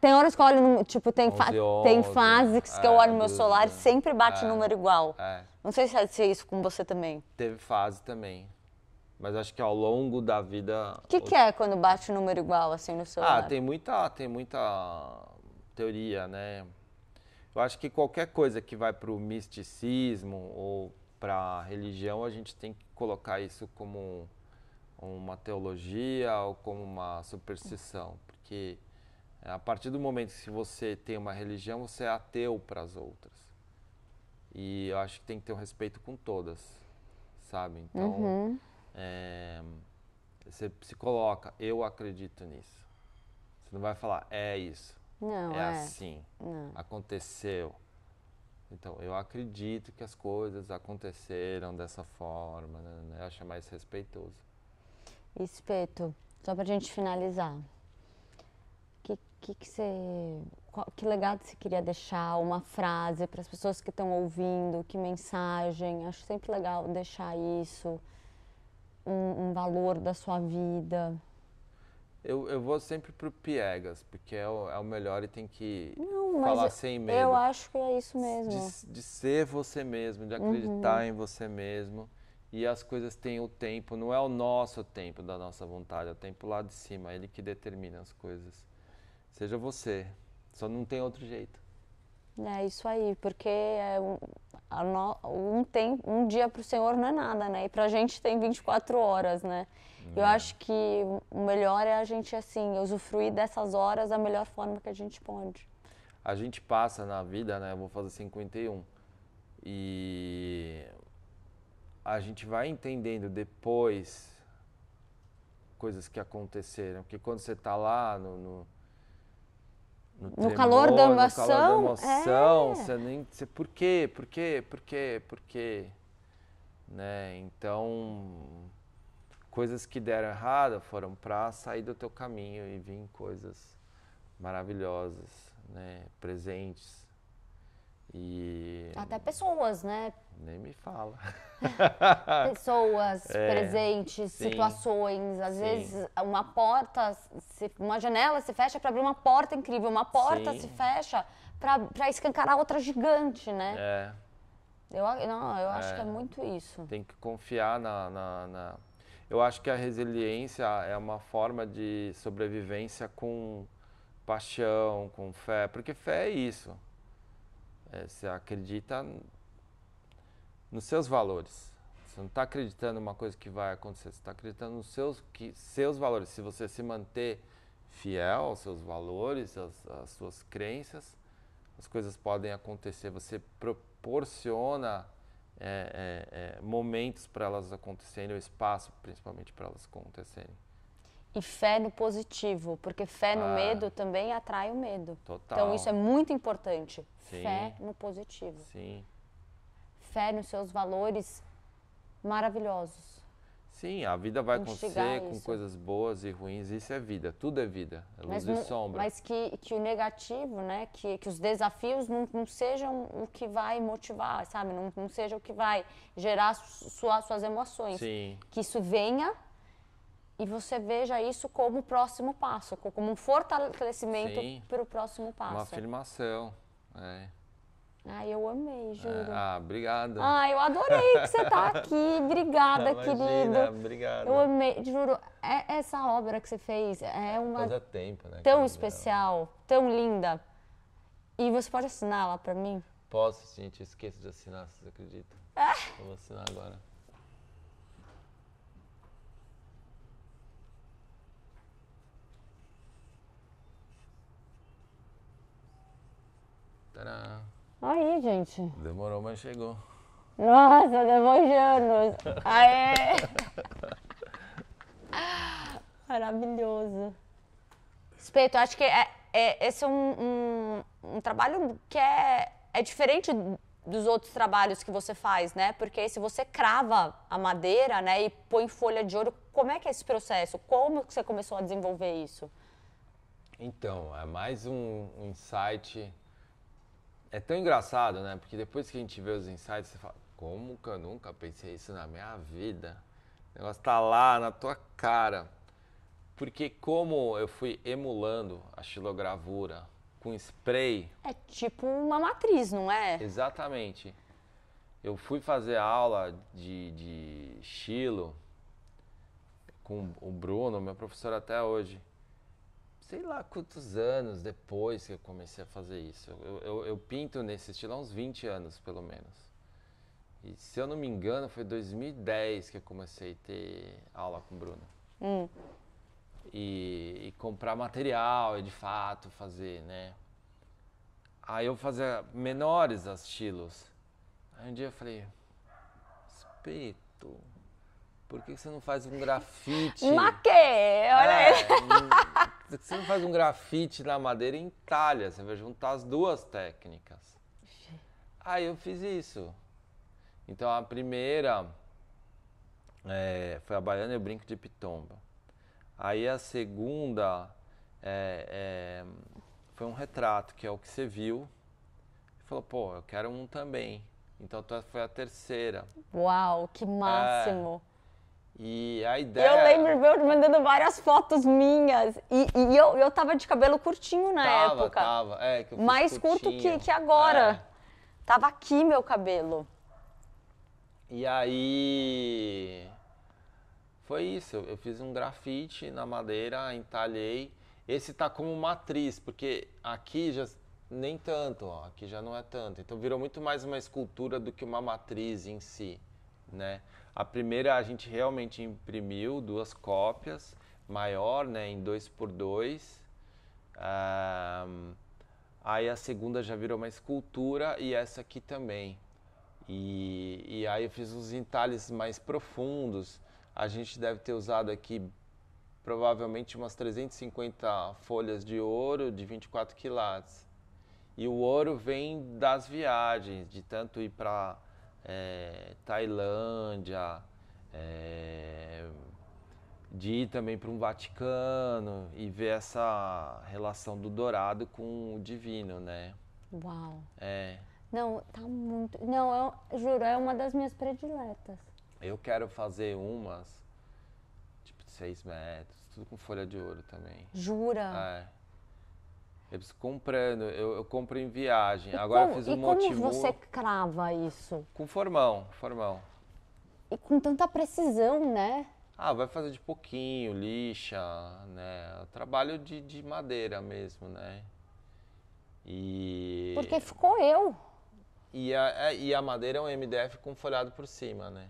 Tem horas que eu olho, tipo, tem 11, fases que eu olho no meu 12, celular e sempre bate é, número igual. É. Não sei se é isso com você também. Teve fase também. Mas acho que ao longo da vida. O que é quando bate número igual, assim, no celular? Tem muita teoria, né? Eu acho que qualquer coisa que vai para o misticismo ou para a religião, a gente tem que colocar isso como uma teologia ou como uma superstição. Porque a partir do momento que você tem uma religião, você é ateu para as outras. E eu acho que tem que ter um respeito com todas, sabe? Então, você se coloca, eu acredito nisso. Você não vai falar, é isso, Não, é assim, não. aconteceu. Então, eu acredito que as coisas aconteceram dessa forma, né? Eu acho mais respeitoso. Espeto, só pra gente finalizar. Que legado você queria deixar? Uma frase para as pessoas que estão ouvindo? Que mensagem? Acho sempre legal deixar isso, um valor da sua vida. Eu vou sempre pro piegas, porque é o melhor e tem que Não, falar mas sem medo. eu acho que é isso mesmo. De ser você mesmo, de acreditar em você mesmo. E as coisas têm o tempo, não é o nosso tempo da nossa vontade, é o tempo lá de cima, é ele que determina as coisas. Seja você, só não tem outro jeito. É isso aí, porque um dia para o Senhor não é nada, né? E pra gente tem 24 horas, né? Eu acho que o melhor é a gente, assim, usufruir dessas horas da melhor forma que a gente pode. A gente passa na vida, né? Eu vou fazer 51. E a gente vai entendendo depois coisas que aconteceram. Porque quando você tá lá no tremor, calor da emoção, no calor da emoção, você nem... Por quê? Né? Então, coisas que deram errado foram para sair do teu caminho e vir coisas maravilhosas, né? Presentes. E... Até pessoas, né? Nem me fala. Pessoas, presentes, sim, situações. Às sim. vezes, uma porta, uma janela se fecha para abrir uma porta incrível. Uma porta Sim. se fecha para escancarar outra gigante, né? É, Eu acho que é muito isso. tem que confiar Eu acho que a resiliência é uma forma de sobrevivência com paixão, com fé. Porque fé é isso. Você acredita nos seus valores. Você não está acreditando numa coisa que vai acontecer, você está acreditando nos seus valores. Se você se manter fiel aos seus valores, às suas crenças, as coisas podem acontecer. Você proporciona momentos para elas acontecerem, o espaço principalmente para elas acontecerem. E fé no positivo, porque fé no medo também atrai o medo. Total. Então isso é muito importante. Sim. Fé no positivo. Sim. Fé nos seus valores maravilhosos. Sim, a vida vai Instigar acontecer com isso. coisas boas e ruins, isso é vida, tudo é vida, é luz e sombra. Mas que o negativo, né, que os desafios não sejam o que vai motivar, sabe? Não seja o que vai gerar suas emoções. Sim. Que isso venha e você veja isso como o próximo passo, como um fortalecimento para o próximo passo. Uma afirmação, Ai, eu amei, juro. Obrigado. Ai, eu adorei que você tá aqui. Obrigada, Imagina, querido. obrigado. Eu amei, juro. Essa obra que você fez é uma Faz tempo, né? tão especial, tão linda. E você pode assinar ela pra mim? Posso, gente, eu esqueço de assinar, vocês acreditam? Eu vou assinar agora. Tadã. Aí, gente. Demorou, mas chegou. Nossa, depois de anos. Aê! Maravilhoso. Espeto, acho que esse é um trabalho que é diferente dos outros trabalhos que você faz, né? Porque se você crava a madeira, né, e põe folha de ouro, como é que é esse processo? Como que você começou a desenvolver isso? Então, é mais um insight. É tão engraçado, né? Porque depois que a gente vê os insights, você fala, como que eu nunca pensei isso na minha vida? O negócio tá lá na tua cara. Porque como eu fui emulando a xilogravura com spray... É tipo uma matriz, não é? Exatamente. Eu fui fazer aula de xilo com o Bruno, meu professor até hoje. Sei lá quantos anos depois que eu comecei a fazer isso. Eu pinto nesse estilo há uns 20 anos, pelo menos. E se eu não me engano, foi 2010 que eu comecei a ter aula com o Bruno. E comprar material e de fato fazer, né? Aí eu fazia menores as estilos. Aí um dia eu falei, Espeto, por que você não faz um grafite? Maquê, olha aí. Por que você não faz um grafite na madeira em talha? Você vai juntar as duas técnicas. Aí eu fiz isso. Então a primeira foi a baiana e o brinco de pitomba. Aí a segunda foi um retrato, que é o que você viu. Ele falou, pô, eu quero um também. Então foi a terceira. Uau, que máximo. E a ideia... Eu lembro eu mandando várias fotos minhas. E eu tava de cabelo curtinho na época. Tava. Que eu fiz mais curto que agora. Tava aqui meu cabelo. E aí... Foi isso, eu fiz um grafite na madeira, entalhei. Esse tá como matriz, porque aqui já nem tanto, ó, aqui já não é tanto. Então virou muito mais uma escultura do que uma matriz em si, né? A primeira a gente realmente imprimiu 2 cópias, maior, né, em 2x2. Aí a segunda já virou uma escultura e essa aqui também. E aí eu fiz uns entalhes mais profundos. A gente deve ter usado aqui provavelmente umas 350 folhas de ouro de 24 quilates. E o ouro vem das viagens, de tanto ir para Tailândia, de ir também para um Vaticano e ver essa relação do dourado com o divino, né? Uau! Não, tá muito... Não, eu juro, é uma das minhas prediletas. Eu quero fazer umas, tipo, de 6 metros, tudo com folha de ouro também. Jura? Eu preciso comprando, eu compro em viagem. Agora eu fiz um motivo... E como você crava isso? Com formão. E com tanta precisão, né? Vai fazer de pouquinho, lixa, né? Trabalho de madeira mesmo, né? Porque ficou eu. E a madeira é um MDF com folhado por cima, né?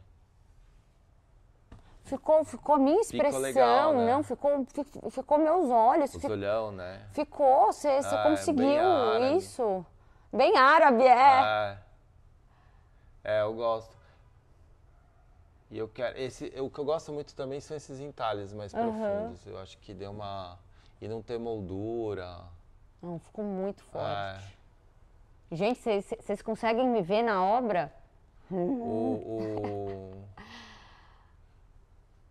Ficou minha expressão, ficou legal, né? não, ficou meus olhos. Os olhão, né? Ficou, você conseguiu bem árabe. isso. Bem árabe, eu gosto. E eu quero. O que eu gosto muito também são esses entalhes mais profundos. Eu acho que deu uma. E não ter moldura. Não, ficou muito forte. Gente, vocês conseguem me ver na obra?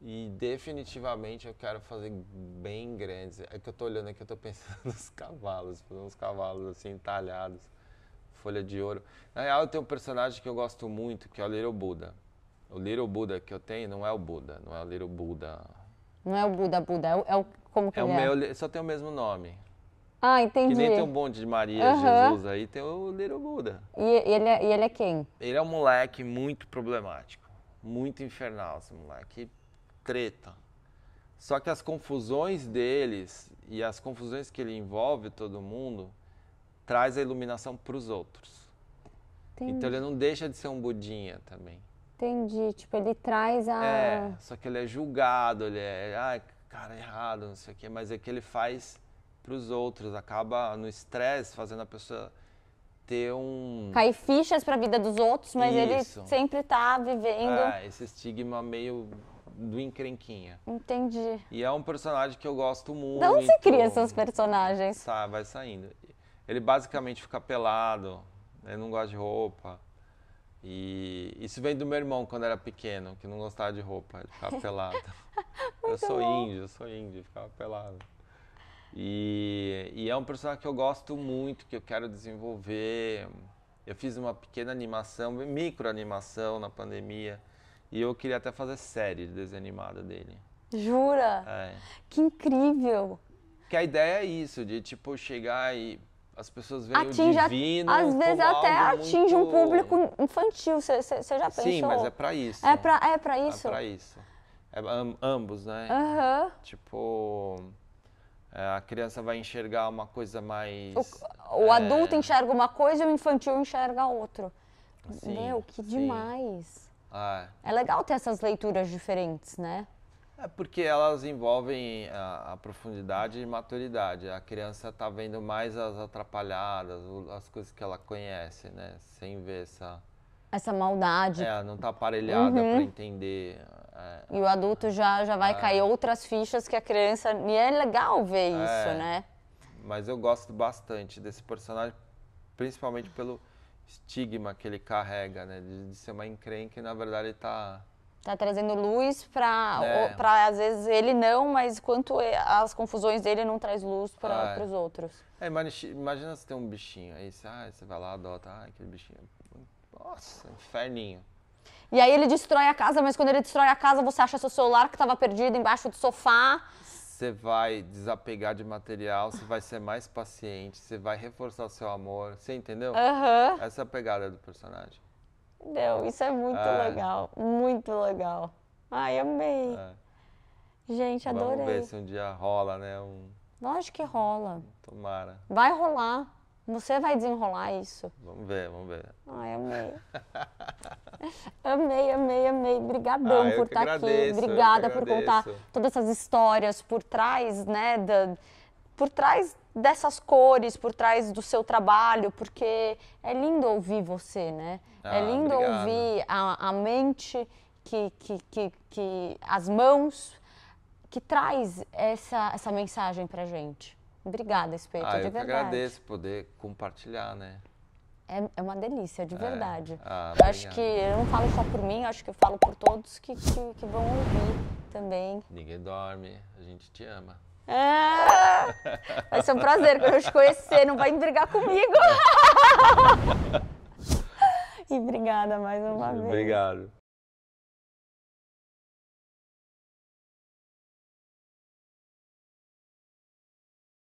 E definitivamente eu quero fazer bem grandes. É que eu tô olhando aqui, eu tô pensando nos cavalos, fazer uns cavalos assim entalhados, folha de ouro. Na real, eu tenho um personagem que eu gosto muito, que é o Little Buddha. O Little Buddha que eu tenho não é o Buda, não é o Little Buddha. Não é o Buda, como que é ele o é? meu, só tem o mesmo nome. Entendi. Que nem tem um monte de Maria, Jesus aí, tem o Little Buddha. E ele é quem? Ele é um moleque muito problemático, muito infernal esse moleque, treta. Só que as confusões deles e as confusões que ele envolve todo mundo traz a iluminação para os outros. Então ele não deixa de ser um budinha também. Entendi. Tipo, ele traz a... Só que ele é julgado, ele é, cara, errado, não sei o quê, mas é que ele faz pros outros, acaba no estresse fazendo a pessoa ter cair fichas pra vida dos outros, mas ele sempre tá vivendo... esse estigma meio do encrenquinha. Entendi. E é um personagem que eu gosto muito. De onde você cria seus personagens? Tá, vai saindo. Ele basicamente fica pelado, ele não gosta de roupa. E isso vem do meu irmão quando era pequeno, que não gostava de roupa, ele ficava pelado. eu sou índio, ficava pelado. E é um personagem que eu gosto muito, que eu quero desenvolver. Eu fiz uma pequena animação, micro animação na pandemia, e eu queria até fazer série de desenho animado dele. Jura? Que incrível! Que a ideia é isso, de tipo chegar e as pessoas veem o divino. Às vezes até atinge um público infantil, você já pensou? Sim, mas é pra isso. É pra isso? É pra isso. Ambos, né? Tipo, a criança vai enxergar uma coisa mais... O adulto enxerga uma coisa e o infantil enxerga outro. Sim, Meu, que demais. É legal ter essas leituras diferentes, né? É porque elas envolvem a profundidade e maturidade. A criança tá vendo mais as atrapalhadas, as coisas que ela conhece, né? Sem ver essa maldade. Não tá aparelhada para entender. E o adulto já vai cair outras fichas que a criança... E é legal ver isso, né? Mas eu gosto bastante desse personagem, principalmente pelo estigma que ele carrega, né? De ser uma encrenca e, na verdade, ele tá trazendo luz pra às vezes, ele não, mas quanto as confusões dele não traz luz para os outros. Imagina você ter um bichinho, aí você vai lá, adota, aquele bichinho, nossa, inferninho. E aí ele destrói a casa, mas quando ele destrói a casa, você acha seu celular que estava perdido embaixo do sofá. Você vai desapegar de material, você vai ser mais paciente, você vai reforçar o seu amor, você entendeu? Essa é a pegada do personagem. Entendeu? Isso é muito legal, muito legal. Ai, amei. Gente, adorei. Vamos ver se um dia rola, né? Lógico que rola. Tomara. Vai rolar. Você vai desenrolar isso. Vamos ver. Ai, amei. amei. Obrigadão por estar aqui. Obrigada por contar todas essas histórias por trás, né? Por trás dessas cores, por trás do seu trabalho, porque é lindo ouvir você, né? É lindo ouvir a mente, as mãos, que traz essa mensagem pra gente. Obrigada, Espeto, de verdade. Eu que agradeço poder compartilhar, né? É uma delícia, de verdade. Eu acho que eu não falo só por mim, acho que eu falo por todos que vão ouvir também. Ninguém dorme, a gente te ama. Vai ser um prazer quando eu te conhecer, não vai brigar comigo. E obrigada mais uma vez. Obrigado.